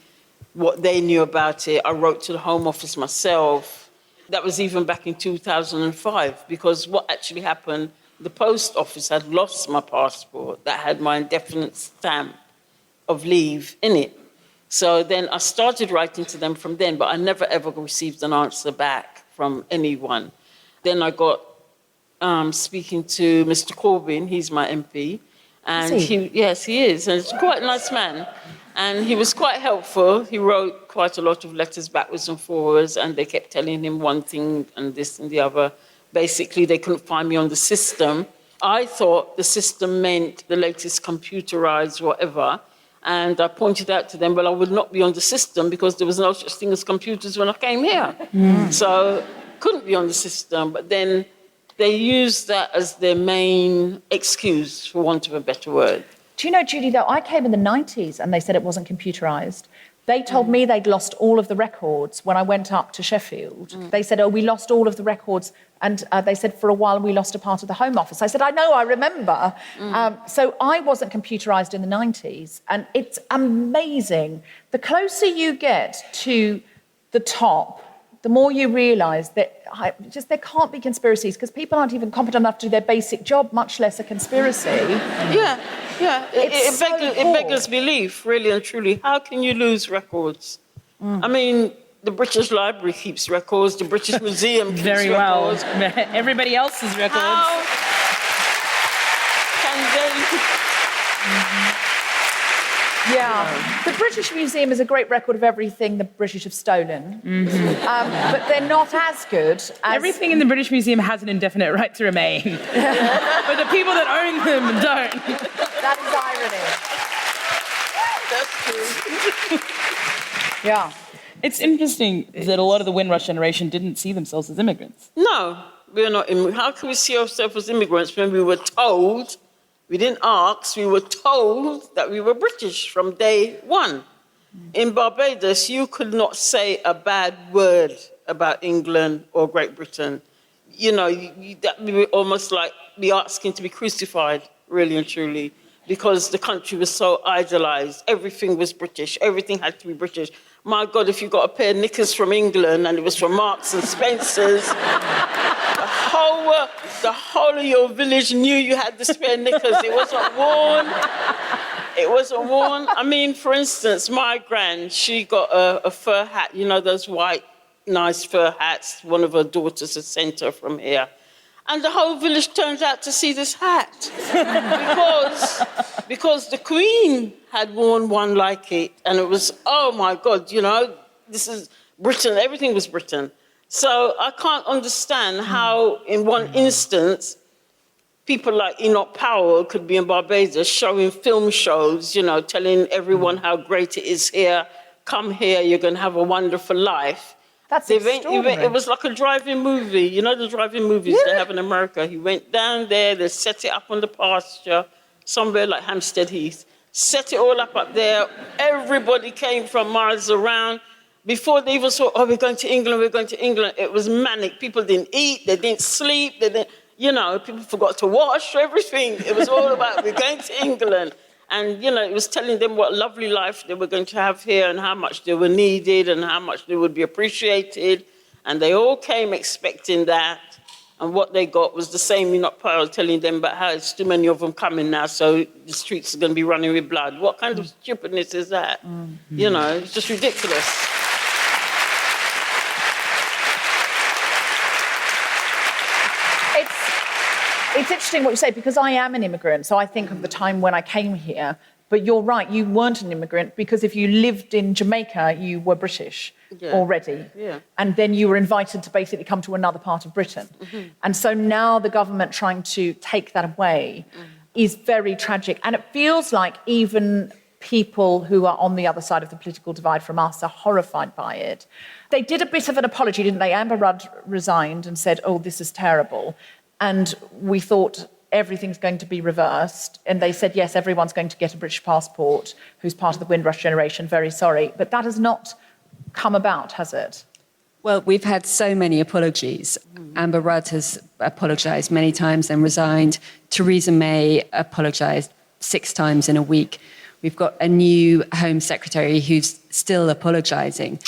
what they knew about it. I wrote to the Home Office myself, That was even back in 2005, because what actually happened, the post office had lost my passport that had my indefinite stamp of leave in it. So then I started writing to them from then, but I never ever received an answer back from anyone. Then I got speaking to Mr. Corbyn, he's my MP, and yes, he is, and he's quite a nice man. And he was quite helpful. He wrote quite a lot of letters backwards and forwards, and they kept telling him one thing and this and the other. Basically, they couldn't find me on the system. I thought the system meant the latest computerized whatever, and I pointed out to them, well, I would not be on the system because there was no such thing as computers when I came here. So couldn't be on the system, but then they used that as their main excuse, for want of a better word. Do you know, Judy, though, I came in the 90s and they said it wasn't computerised. They told me they'd lost all of the records when I went up to Sheffield. They said, oh, we lost all of the records. And they said, for a while, we lost a part of the Home Office. I said, I know, I remember. So I wasn't computerised in the 90s. And it's amazing. The closer you get to the top, the more you realise that there can't be conspiracies, because people aren't even competent enough to do their basic job, much less a conspiracy. Yeah. It beggars belief, really and truly. How can you lose records? I mean, the British Library keeps records, the British Museum keeps Very records. well. Everybody else's records. How can they... Yeah. The British Museum is a great record of everything the British have stolen. But they're not as good as... Everything in the British Museum has an indefinite right to remain. But the people that own them don't. That is irony. That's true. Yeah. It's interesting that a lot of the Windrush generation didn't see themselves as immigrants. No, we're not immigrants. How can we see ourselves as immigrants when we were told, we didn't ask, we were told that we were British from day one? In Barbados, you could not say a bad word about England or Great Britain. You know, that we were almost like be asking to be crucified, really and truly, because the country was so idolised. Everything was British. Everything had to be British. My God, if you got a pair of knickers from England and it was from Marks and Spencer's, the whole of your village knew you had this pair of knickers. It wasn't worn. It wasn't worn. I mean, for instance, my gran, she got a fur hat. You know those white, nice fur hats? One of her daughters had sent her from here. And the whole village turned out to see this hat because the Queen had worn one like it, and it was, oh my God, you know, this is Britain, everything was Britain. So I can't understand how, in one instance, people like Enoch Powell could be in Barbados showing film shows, you know, telling everyone how great it is here, come here, you're going to have a wonderful life. That's extraordinary. It was like a drive-in movie. You know the drive-in movies they have in America? He went down there, they set it up on the pasture, somewhere like Hampstead Heath, set it all up there. Everybody came from miles around. Before they even saw, oh, we're going to England, it was manic. People didn't eat, they didn't sleep, you know, people forgot to wash, everything. It was all about, we're going to England. And, you know, it was telling them what lovely life they were going to have here and how much they were needed and how much they would be appreciated. And they all came expecting that. And what they got was the same Enoch Powell telling them about how it's too many of them coming now, so the streets are going to be running with blood. What kind of stupidness is that? You know, it's just ridiculous. It's interesting what you say, because I am an immigrant, so I think of the time when I came here. But you're right, you weren't an immigrant, because if you lived in Jamaica, you were British already. Yeah. And then you were invited to basically come to another part of Britain. And so now the government trying to take that away is very tragic. And it feels like even people who are on the other side of the political divide from us are horrified by it. They did a bit of an apology, didn't they? Amber Rudd resigned and said, oh, this is terrible. And we thought everything's going to be reversed. And they said, yes, everyone's going to get a British passport who's part of the Windrush generation. Very sorry. But that has not come about, has it? Well, we've had so many apologies. Amber Rudd has apologised many times and resigned. Theresa May apologised 6 times in a week. We've got a new Home Secretary who's still apologising.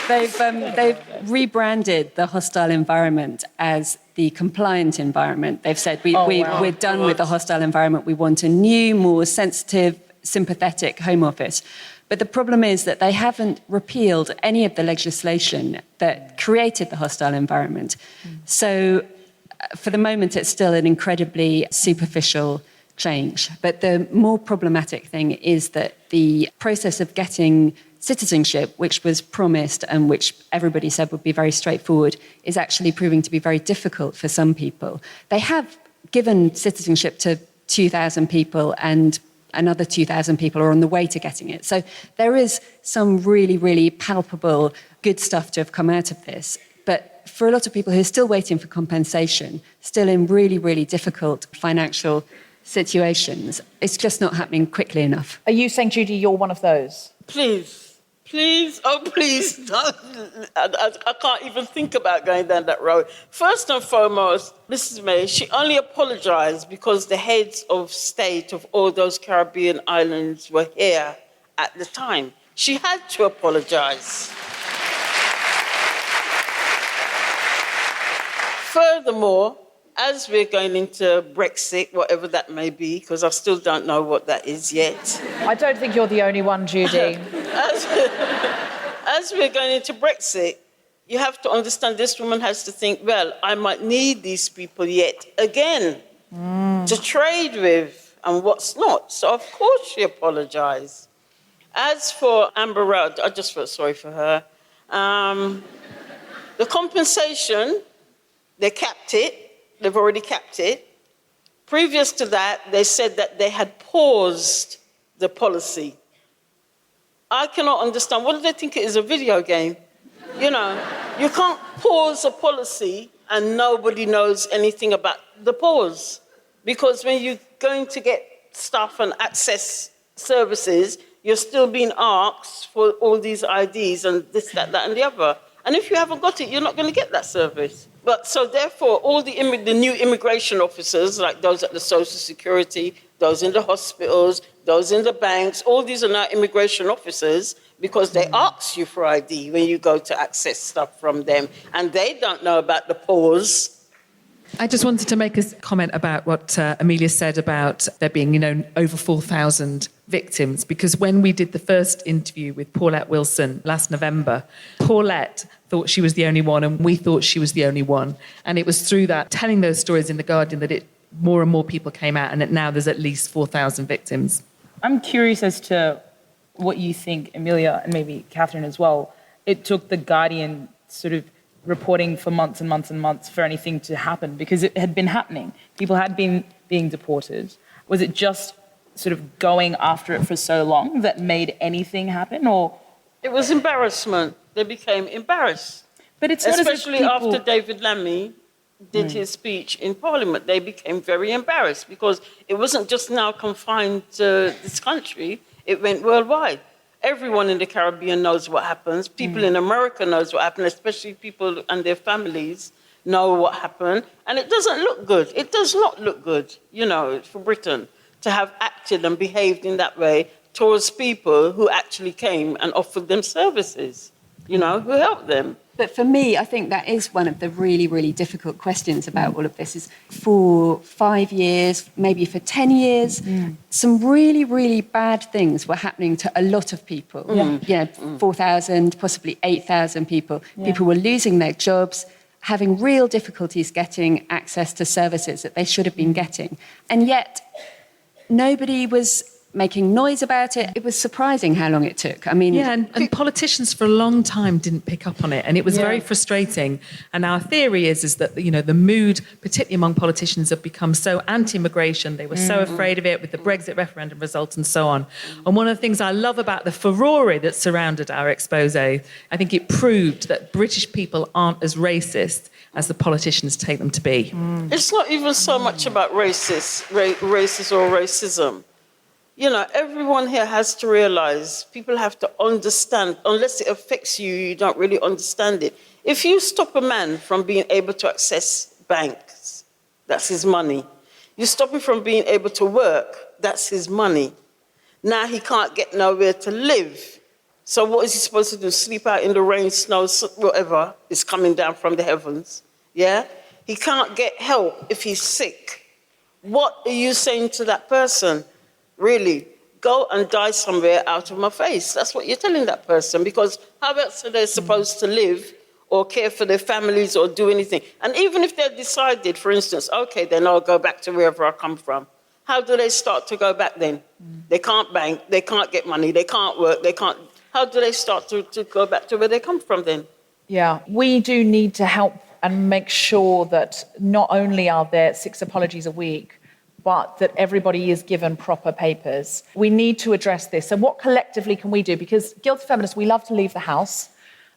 They've rebranded the hostile environment as the compliant environment. They've said, we're done with the hostile environment. We want a new, more sensitive, sympathetic Home Office. But the problem is that they haven't repealed any of the legislation that created the hostile environment. So for the moment, it's still an incredibly superficial change. But the more problematic thing is that the process of getting citizenship, which was promised and which everybody said would be very straightforward, is actually proving to be very difficult for some people. They have given citizenship to 2,000 people, and another 2,000 people are on the way to getting it. So there is some really, really palpable good stuff to have come out of this. But for a lot of people who are still waiting for compensation, still in really, really difficult financial situations, it's just not happening quickly enough. Are you saying, Judy, you're one of those? Please, oh please, don't. I can't even think about going down that road. First and foremost, Mrs. May, she only apologised because the heads of state of all those Caribbean islands were here at the time. She had to apologise. Furthermore, as we're going into Brexit, whatever that may be, because I still don't know what that is yet. I don't think you're the only one, Judy. As we're going into Brexit, you have to understand this woman has to think, well, I might need these people yet again to trade with and what's not. So, of course, she apologised. As for Amber Rudd, I just felt sorry for her. The compensation, they capped it. They've already capped it. Previous to that, they said that they had paused the policy. I cannot understand. What do they think it is, a video game? You know, you can't pause a policy and nobody knows anything about the pause. Because when you're going to get stuff and access services, you're still being asked for all these IDs and this, that, and the other. And if you haven't got it, you're not going to get that service. But so therefore, all the new immigration officers, like those at the Social Security, those in the hospitals, those in the banks, all these are now immigration officers because they ask you for ID when you go to access stuff from them. And they don't know about the pause. I just wanted to make a comment about what Amelia said about there being, over 4,000 victims, because when we did the first interview with Paulette Wilson last November, Paulette thought she was the only one and we thought she was the only one. And it was through that, telling those stories in The Guardian, that more and more people came out, and that now there's at least 4,000 victims. I'm curious as to what you think, Amelia, and maybe Katherine as well. It took The Guardian sort of reporting for months and months and months for anything to happen, because it had been happening. People had been being deported. Was it just sort of going after it for so long that made anything happen, or? It was embarrassment. They became embarrassed. But it's not especially as if people... after David Lammy did his speech in Parliament, they became very embarrassed because it wasn't just now confined to this country, it went worldwide. Everyone in the Caribbean knows what happens. People in America knows what happened, especially people and their families know what happened. And it doesn't look good. It does not look good, for Britain to have acted and behaved in that way towards people who actually came and offered them services, who helped them. But for me, I think that is one of the really, really difficult questions about all of this is for 5 years, maybe for 10 years, some really, really bad things were happening to a lot of people. 4,000, possibly 8,000 people. Yeah. People were losing their jobs, having real difficulties getting access to services that they should have been getting. And yet, nobody was making noise about it. It was surprising how long it took. And politicians for a long time didn't pick up on it, and it was very frustrating. And our theory is that the mood, particularly among politicians, have become so anti-immigration. They were so afraid of it with the Brexit referendum result and so on. And one of the things I love about the furore that surrounded our expose, I think it proved that British people aren't as racist as the politicians take them to be. It's not even so much about racist or racism. Everyone here has to realise, people have to understand, unless it affects you, you don't really understand it. If you stop a man from being able to access banks, that's his money. You stop him from being able to work, that's his money. Now he can't get nowhere to live. So what is he supposed to do? Sleep out in the rain, snow, whatever is coming down from the heavens? Yeah? He can't get help if he's sick. What are you saying to that person? Really? Go and die somewhere out of my face. That's what you're telling that person, because how else are they supposed to live or care for their families or do anything? And even if they've decided, for instance, okay, then I'll go back to wherever I come from. How do they start to go back then? They can't bank, they can't get money, they can't work, they can't... How do they start to go back to where they come from then? Yeah, we do need to help and make sure that not only are there 6 apologies a week, but that everybody is given proper papers. We need to address this. So what collectively can we do? Because Guilty Feminists, we love to leave the house.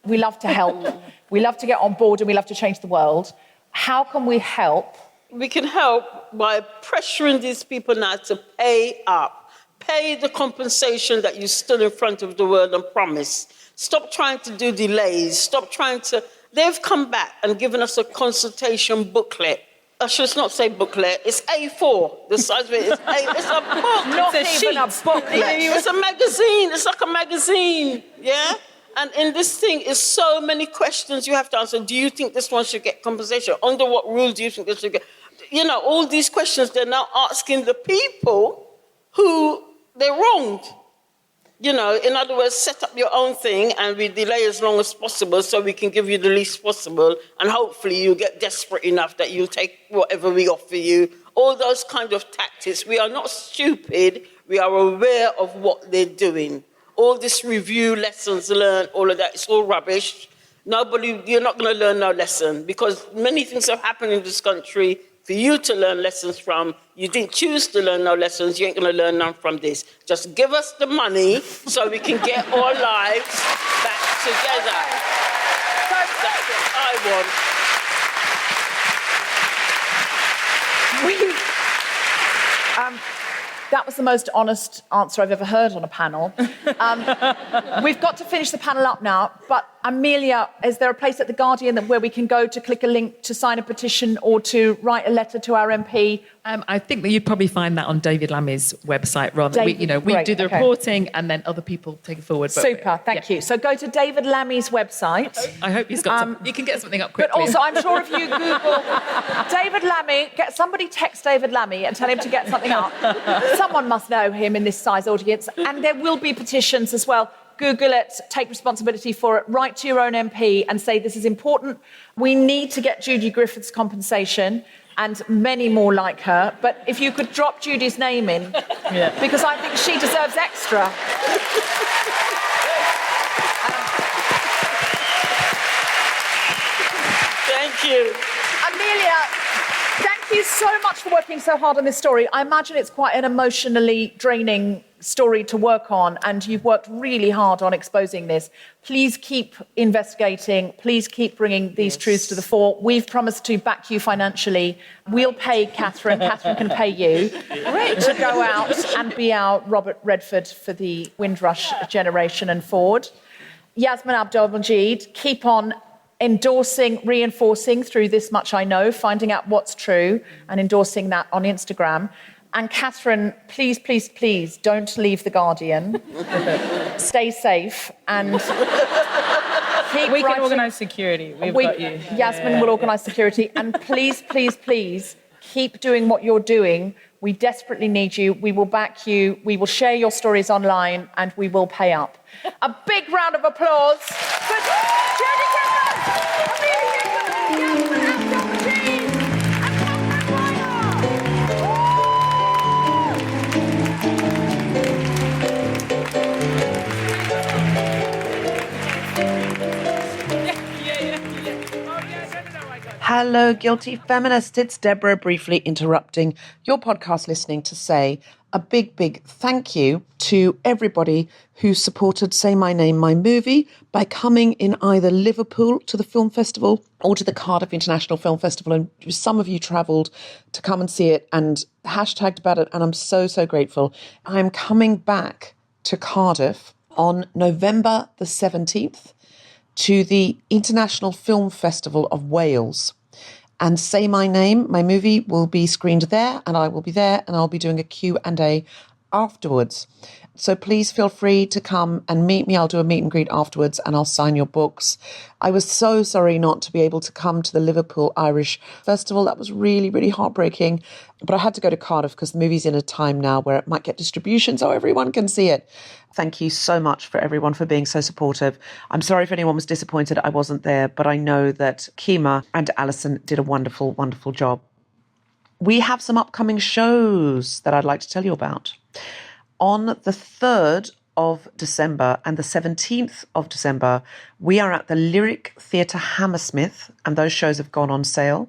We love to help. We love to get on board and we love to change the world. How can we help? We can help by pressuring these people now to pay up. Pay the compensation that you stood in front of the world and promised. Stop trying to do delays. Stop trying to... They've come back and given us a consultation booklet. I should not say booklet. It's A4. The size of it is A. It's a book. Not even a booklet. It's a magazine. It's like a magazine. Yeah? And in this thing is so many questions you have to answer. Do you think this one should get compensation? Under what rule do you think this should get... You know, all these questions they're now asking the people who they're wronged. You know, in other words, set up your own thing and we delay as long as possible so we can give you the least possible, and hopefully you'll get desperate enough that you'll take whatever we offer you. All those kind of tactics. We are not stupid. We are aware of what they're doing. All this review, lessons learned, all of that, it's all rubbish. You're not going to learn no lesson, because many things have happened in this country for you to learn lessons from. You didn't choose to learn no lessons. You ain't going to learn none from this. Just give us the money so we can get our lives back together. That's what I want. That was the most honest answer I've ever heard on a panel. We've got to finish the panel up now, but Amelia, is there a place at The Guardian where we can go to click a link to sign a petition or to write a letter to our MP? I think that you'd probably find that on David Lammy's website, Ron. We do the reporting and then other people take it forward. But, super, thank you. So go to David Lammy's website. I hope he's got you can get something up quickly. But also, I'm sure if you Google David Lammy, somebody text David Lammy and tell him to get something up. Someone must know him in this size audience. And there will be petitions as well. Google it, take responsibility for it, write to your own MP and say this is important. We need to get Judy Griffith's compensation and many more like her. But if you could drop Judy's name in, because I think she deserves extra. Thank you. Amelia, thank you so much for working so hard on this story. I imagine it's quite an emotionally draining story to work on, and you've worked really hard on exposing this. Please keep investigating. Please keep bringing these truths to the fore. We've promised to back you financially. We'll pay Katherine. Katherine can pay you to go out and be our Robert Redford for the Windrush Generation and Ford. Yassmin Abdel-Magied, keep on endorsing, reinforcing through This Much I Know, finding out what's true and endorsing that on Instagram. And Katherine, please, please, please don't leave The Guardian. Stay safe and keep We can writing. organise security. We've got you. Yassmin will organise security. And please, please, please keep doing what you're doing. We desperately need you. We will back you. We will share your stories online and we will pay up. A big round of applause for Judy Griffith, Amelia Gentleman, Yassmin Abdel-Magied, and Katherine Hello, Guilty Feminist. It's Deborah briefly interrupting your podcast listening to say a big, big thank you to everybody who supported Say My Name, My Movie by coming in either Liverpool to the film festival or to the Cardiff International Film Festival. And some of you travelled to come and see it and hashtagged about it. And I'm so, so grateful. I'm coming back to Cardiff on November the 17th to the International Film Festival of Wales. And Say My Name, My Movie, will be screened there, and I will be there, and I'll be doing a Q&A afterwards. So please feel free to come and meet me. I'll do a meet and greet afterwards and I'll sign your books. I was so sorry not to be able to come to the Liverpool Irish Festival. That was really, really heartbreaking. But I had to go to Cardiff because the movie's in a time now where it might get distribution so everyone can see it. Thank you so much for everyone for being so supportive. I'm sorry if anyone was disappointed I wasn't there, but I know that Kima and Alison did a wonderful, wonderful job. We have some upcoming shows that I'd like to tell you about. On the 3rd of December and the 17th of December, we are at the Lyric Theatre Hammersmith, and those shows have gone on sale.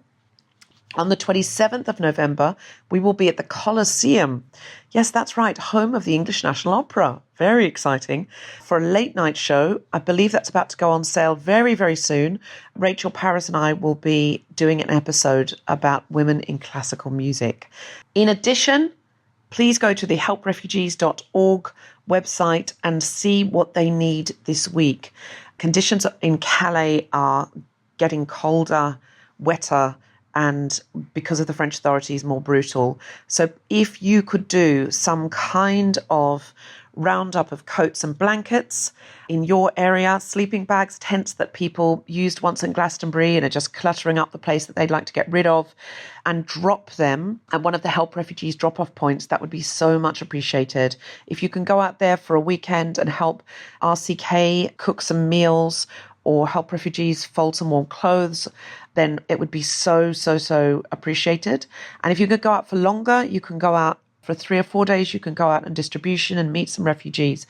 On the 27th of November, we will be at the Coliseum. Yes, that's right, home of the English National Opera. Very exciting. For a late night show, I believe that's about to go on sale very, very soon. Rachel Paris and I will be doing an episode about women in classical music. In addition, please go to the helprefugees.org website and see what they need this week. Conditions in Calais are getting colder, wetter, and because of the French authorities, more brutal. So if you could do some kind of roundup of coats and blankets in your area, sleeping bags, tents that people used once in Glastonbury and are just cluttering up the place that they'd like to get rid of, and drop them at one of the Help Refugees drop-off points, that would be so much appreciated. If you can go out there for a weekend and help RCK cook some meals or help refugees fold some warm clothes, then it would be so, so, so appreciated. And if you could go out for longer, you can go out for 3 or 4 days, you can go out on distribution and meet some refugees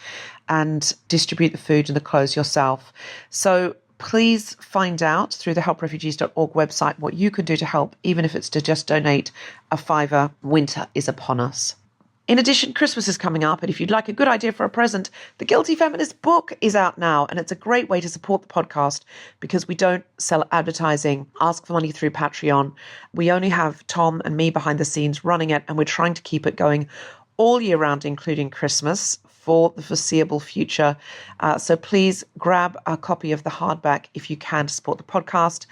and distribute the food and the clothes yourself. So please find out through the helprefugees.org website what you can do to help, even if it's to just donate a £5. Winter is upon us. In addition, Christmas is coming up, and if you'd like a good idea for a present, the Guilty Feminist book is out now, and it's a great way to support the podcast because we don't sell advertising, ask for money through Patreon. We only have Tom and me behind the scenes running it, and we're trying to keep it going all year round, including Christmas, for the foreseeable future. So please grab a copy of the hardback if you can to support the podcast.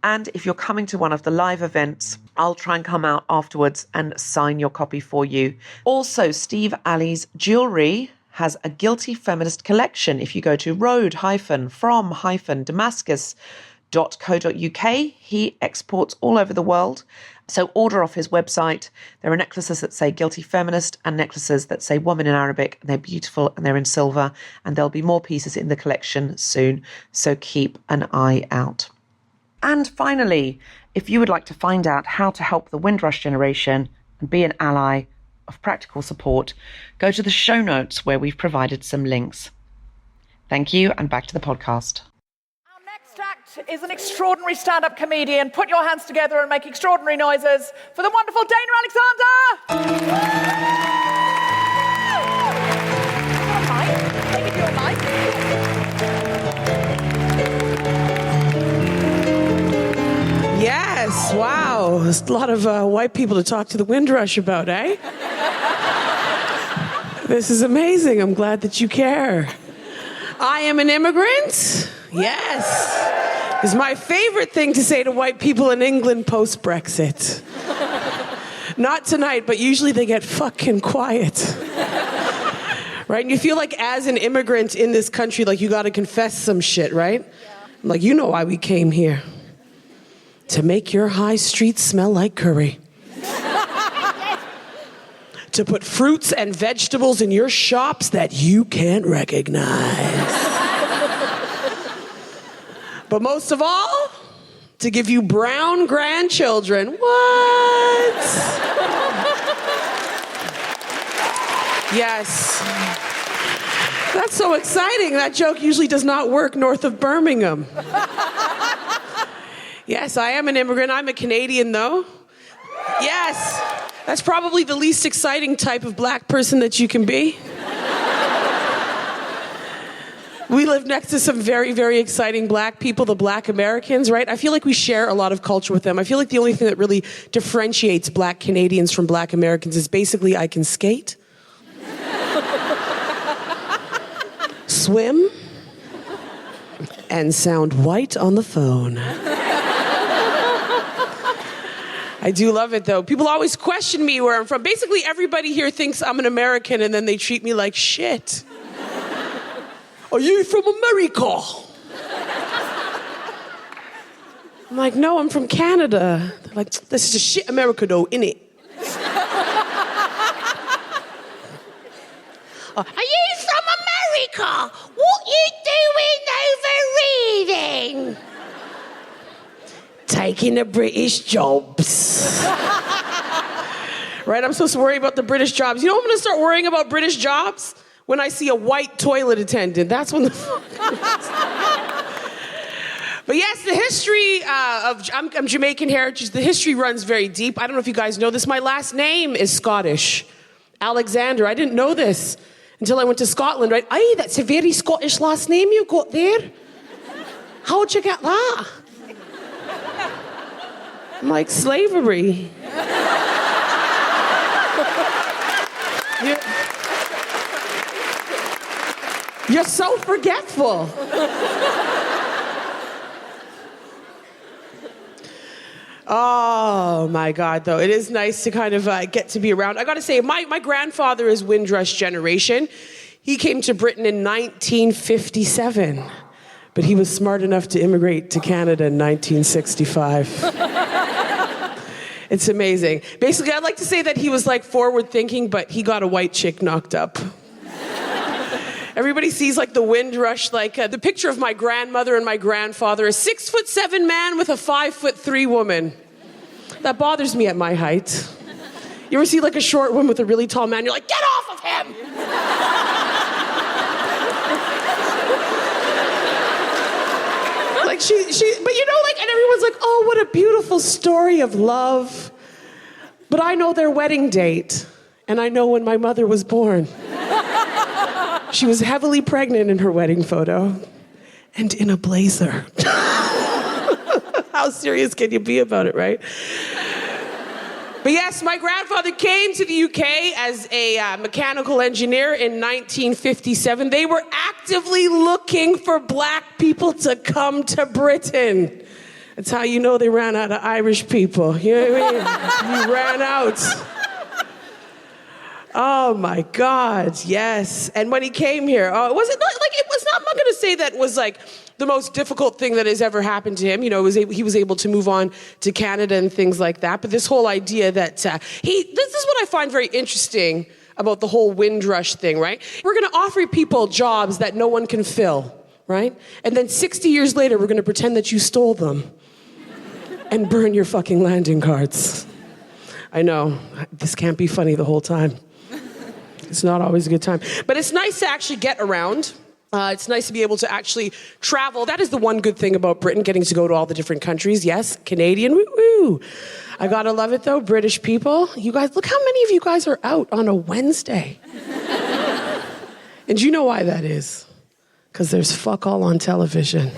And if you're coming to one of the live events, I'll try and come out afterwards and sign your copy for you. Also, Steve Alley's Jewelry has a Guilty Feminist collection. If you go to road-from-damascus.co.uk, he exports all over the world. So order off his website. There are necklaces that say Guilty Feminist and necklaces that say Woman in Arabic. And they're beautiful and they're in silver. And there'll be more pieces in the collection soon. So keep an eye out. And finally, if you would like to find out how to help the Windrush Generation and be an ally of practical support, go to the show notes where we've provided some links. Thank you, and back to the podcast. Our next act is an extraordinary stand-up comedian. Put your hands together and make extraordinary noises for the wonderful Dana Alexander! They give you a mic. Yes, wow. There's a lot of white people to talk to the Windrush about, eh? This is amazing. I'm glad that you care. I am an immigrant. Yes. It's my favorite thing to say to white people in England post-Brexit. Not tonight, but usually they get fucking quiet. Right? And you feel like as an immigrant in this country, like you got to confess some shit, right? Yeah. Like, you know why we came here. To make your high streets smell like curry. To put fruits and vegetables in your shops that you can't recognize. But most of all, to give you brown grandchildren. What? Yes. That's so exciting. That joke usually does not work north of Birmingham. Yes, I am an immigrant. I'm a Canadian, though. Yes, that's probably the least exciting type of black person that you can be. We live next to some very, very exciting black people, the Black Americans, right? I feel like we share a lot of culture with them. I feel like the only thing that really differentiates black Canadians from black Americans is basically I can skate, swim, and sound white on the phone. I I do love it, though. People always question me where I'm from. Basically, everybody here thinks I'm an American, and then they treat me like shit. Are you from America? I'm like, no, I'm from Canada. They're like, this is just shit America, though, innit? Are you from America? What you doing over reading? Taking the British jobs. Right, I'm supposed to worry about the British jobs. You know I'm going to start worrying about British jobs? When I see a white toilet attendant. That's when the fuck. But yes, the history I'm Jamaican heritage. The history runs very deep. I don't know if you guys know this. My last name is Scottish. Alexander. I didn't know this until I went to Scotland, right? Aye, that's a very Scottish last name you got there. How'd you get that? I'm like, slavery. You're so forgetful. Oh my God, though. It is nice to kind of get to be around. I gotta say, my grandfather is Windrush Generation. He came to Britain in 1957, but he was smart enough to immigrate to Canada in 1965. It's amazing. Basically, I'd like to say that he was like forward thinking, but he got a white chick knocked up. Everybody sees like the Windrush, like the picture of my grandmother and my grandfather, a 6'7" man with a 5'3" woman. That bothers me at my height. You ever see like a short woman with a really tall man? You're like, get off of him! Like but you know, like, and everyone's like, oh, what a beautiful story of love. But I know their wedding date, and I know when my mother was born. She was heavily pregnant in her wedding photo and in a blazer. How serious can you be about it, right? But yes, my grandfather came to the UK as a mechanical engineer in 1957. They were actively looking for black people to come to Britain. That's how you know they ran out of Irish people. You know what I mean? You ran out. Oh my God, yes. And when he came here, I'm not going to say that was like the most difficult thing that has ever happened to him. You know, he was able to move on to Canada and things like that. But this whole idea that this is what I find very interesting about the whole Windrush thing, right? We're going to offer people jobs that no one can fill, right? And then 60 years later, we're going to pretend that you stole them and burn your fucking landing cards. I know, this can't be funny the whole time. It's not always a good time. But it's nice to actually get around. It's nice to be able to actually travel. That is the one good thing about Britain, getting to go to all the different countries. Yes, Canadian, woo-woo. I gotta love it, though. British people. You guys, look how many of you guys are out on a Wednesday. And you know why that is? Because there's fuck all on television.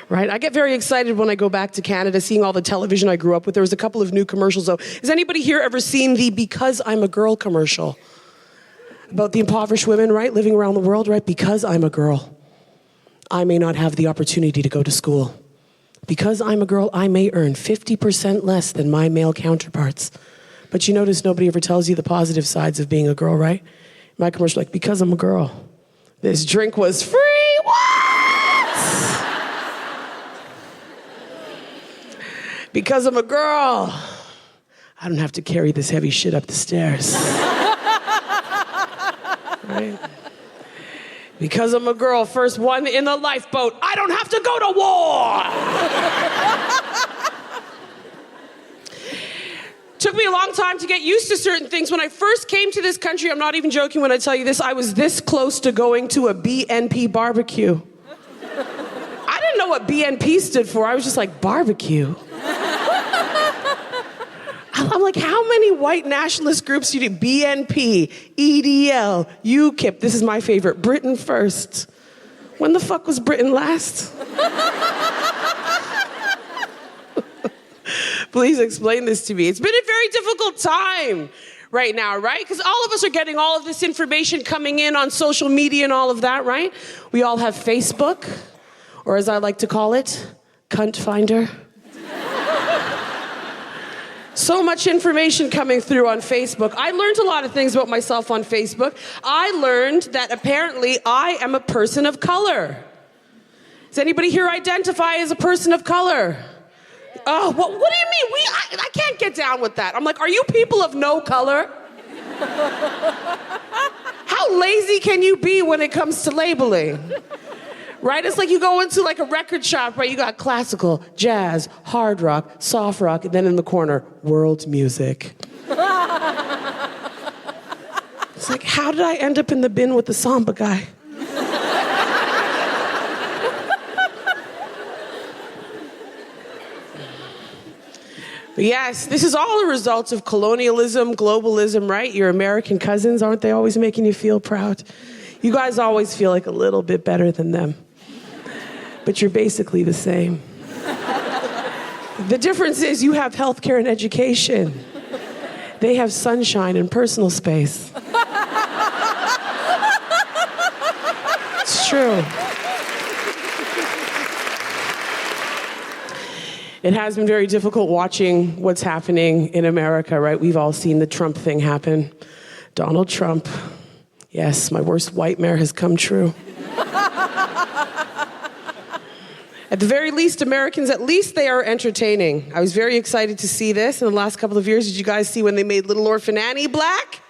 Right? I get very excited when I go back to Canada, seeing all the television I grew up with. There was a couple of new commercials, though. Has anybody here ever seen the Because I'm a Girl commercial? About the impoverished women, right? Living around the world, right? Because I'm a girl, I may not have the opportunity to go to school. Because I'm a girl, I may earn 50% less than my male counterparts. But you notice nobody ever tells you the positive sides of being a girl, right? My commercial, like, because I'm a girl, this drink was free. Because I'm a girl, I don't have to carry this heavy shit up the stairs. Right? Because I'm a girl, first one in the lifeboat, I don't have to go to war. Took me a long time to get used to certain things. When I first came to this country, I'm not even joking when I tell you this, I was this close to going to a BNP barbecue. I didn't know what BNP stood for. I was just like, barbecue. I'm like, how many white nationalist groups do you do? BNP, EDL, UKIP. This is my favorite. Britain first. When the fuck was Britain last? Please explain this to me. It's been a very difficult time right now, right? Because all of us are getting all of this information coming in on social media and all of that, right? We all have Facebook, or as I like to call it, Cunt Finder. So much information coming through on Facebook. I learned a lot of things about myself on Facebook. I learned that apparently I am a person of color. Does anybody here identify as a person of color? Oh, what do you mean? I can't get down with that. I'm like, are you people of no color? How lazy can you be when it comes to labeling? Right? It's like you go into like a record shop, right? You got classical, jazz, hard rock, soft rock, and then in the corner, world music. It's like, how did I end up in the bin with the samba guy? But yes, this is all a result of colonialism, globalism, right? Your American cousins, aren't they always making you feel proud? You guys always feel like a little bit better than them. But you're basically the same. The difference is you have healthcare and education. They have sunshine and personal space. It's true. It has been very difficult watching what's happening in America, right? We've all seen the Trump thing happen. Donald Trump. Yes, my worst nightmare has come true. At the very least, Americans, at least they are entertaining. I was very excited to see this in the last couple of years. Did you guys see when they made Little Orphan Annie black?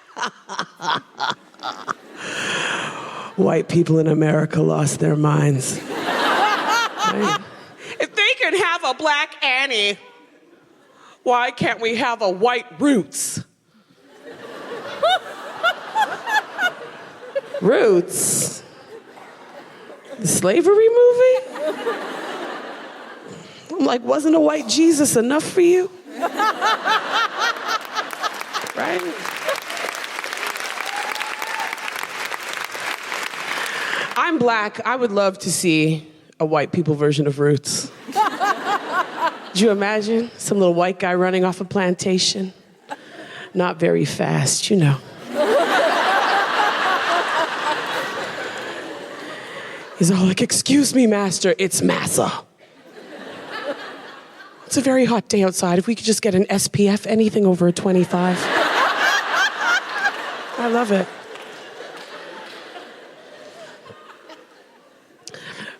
White people in America lost their minds. Right? If they can have a black Annie, why can't we have a white Roots? Roots? The slavery movie? I'm like, wasn't a white Jesus enough for you? Right? I'm black. I would love to see a white people version of Roots. Could you imagine? Some little white guy running off a plantation. Not very fast, you know. He's all like, excuse me, master, it's massa. It's a very hot day outside. If we could just get an SPF, anything over a 25. I love it.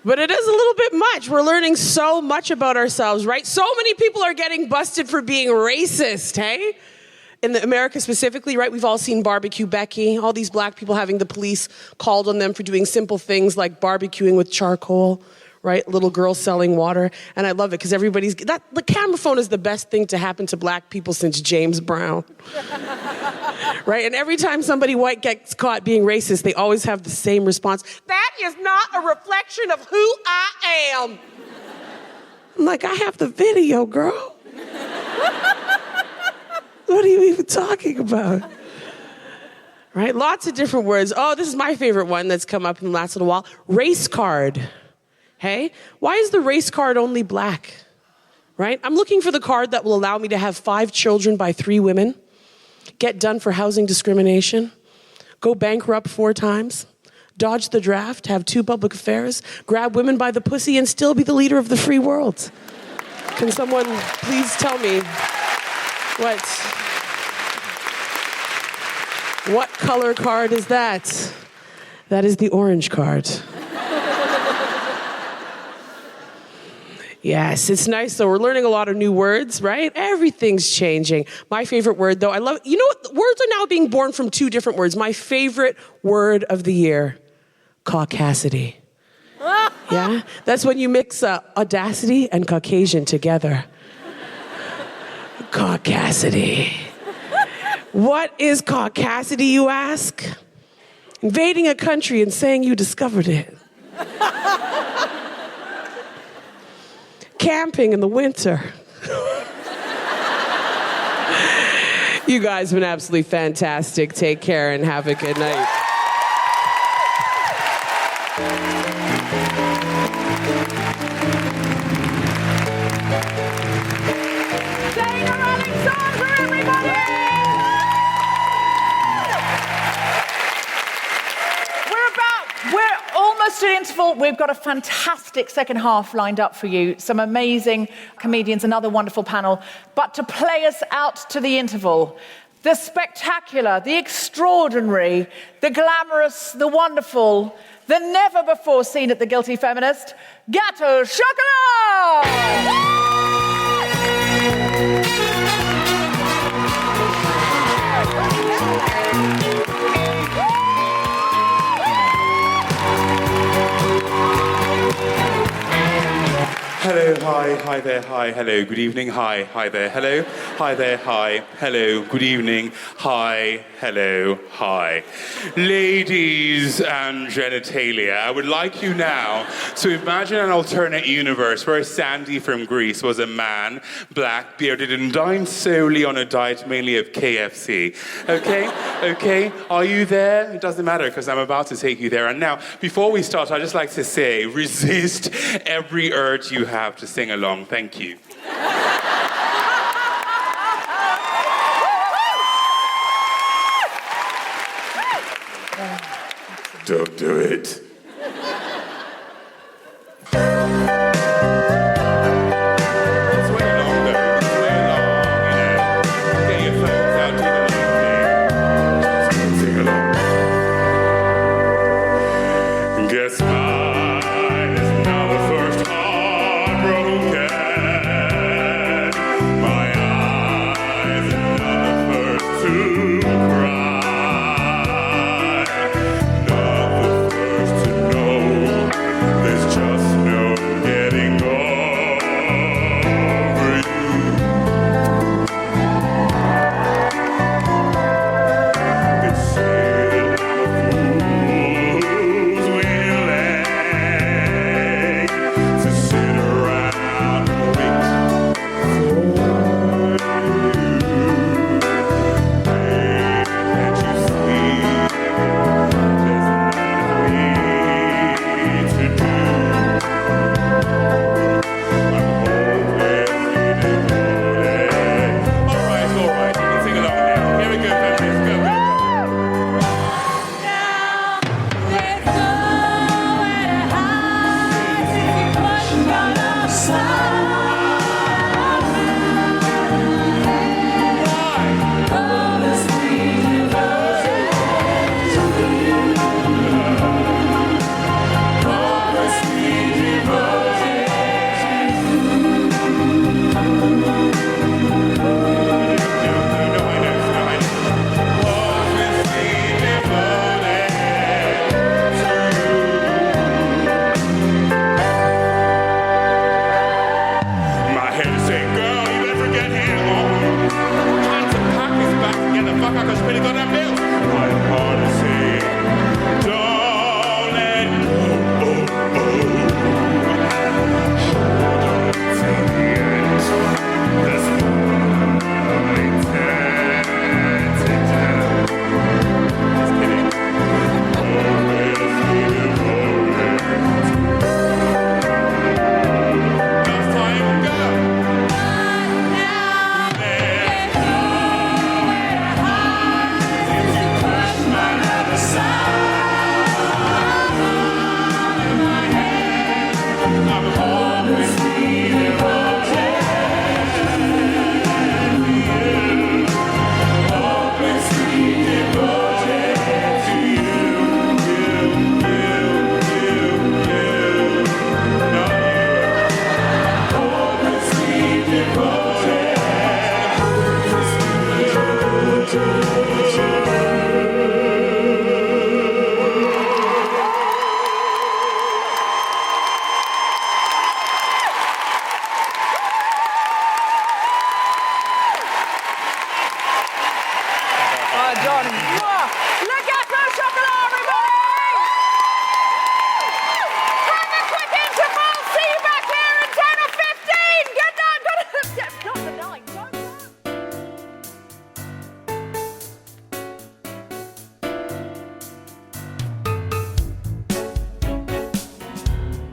But it is a little bit much. We're learning so much about ourselves, right? So many people are getting busted for being racist, hey? In America specifically, right? We've all seen Barbecue Becky, all these black people having the police called on them for doing simple things like barbecuing with charcoal, right? Little girls selling water. And I love it because the camera phone is the best thing to happen to black people since James Brown. Right? And every time somebody white gets caught being racist, they always have the same response. That is not a reflection of who I am. I'm like, I have the video, girl. What are you even talking about? Right? Lots of different words. Oh, this is my favorite one that's come up in the last little while. Race card. Hey? Why is the race card only black? Right? I'm looking for the card that will allow me to have 5 children by 3 women, get done for housing discrimination, go bankrupt 4 times, dodge the draft, have 2 public affairs, grab women by the pussy, and still be the leader of the free world. Can someone please tell me what color card is that? That is the orange card. Yes, it's nice though. We're learning a lot of new words, right? Everything's changing. My favorite word though, I love, you know what? Words are now being born from 2 different words. My favorite word of the year, caucasity. Yeah? That's when you mix audacity and Caucasian together. Caucasity. What is caucasity, you ask? Invading a country and saying you discovered it. Camping in the winter. You guys have been absolutely fantastic. Take care and have a good night. to the interval. We've got a fantastic second half lined up for you. Some amazing comedians, another wonderful panel. But to play us out to the interval, the spectacular, the extraordinary, the glamorous, the wonderful, the never before seen at the Guilty Feminist, Gateau Chocolat! Hello, hi there, hi, hello, good evening, hi there, hello, hi there, hi, hello, good evening, hi, hello, hi. Ladies and genitalia, I would like you now to imagine an alternate universe where Sandy from Greece was a man, black, bearded, and dined solely on a diet mainly of KFC. Okay, are you there? It doesn't matter because I'm about to take you there. And now, before we start, I'd just like to say, resist every urge you have to sing along. Thank you. Don't do it.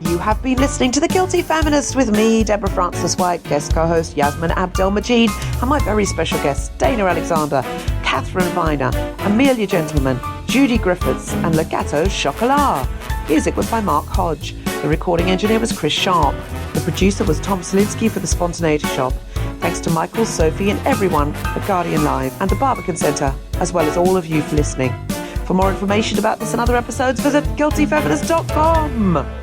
You have been listening to The Guilty Feminist with me, Deborah Frances-White, guest co-host Yassmin Abdel-Magied, and my very special guests, Dana Alexander, Katherine Viner, Amelia Gentleman, Judy Griffiths, and Gateau Chocolat. Music was by Mark Hodge. The recording engineer was Chris Sharp. The producer was Tom Selinsky for The Spontaneity Shop. Thanks to Michael, Sophie and everyone at Guardian Live and the Barbican Centre, as well as all of you for listening. For more information about this and other episodes, visit guiltyfeminist.com.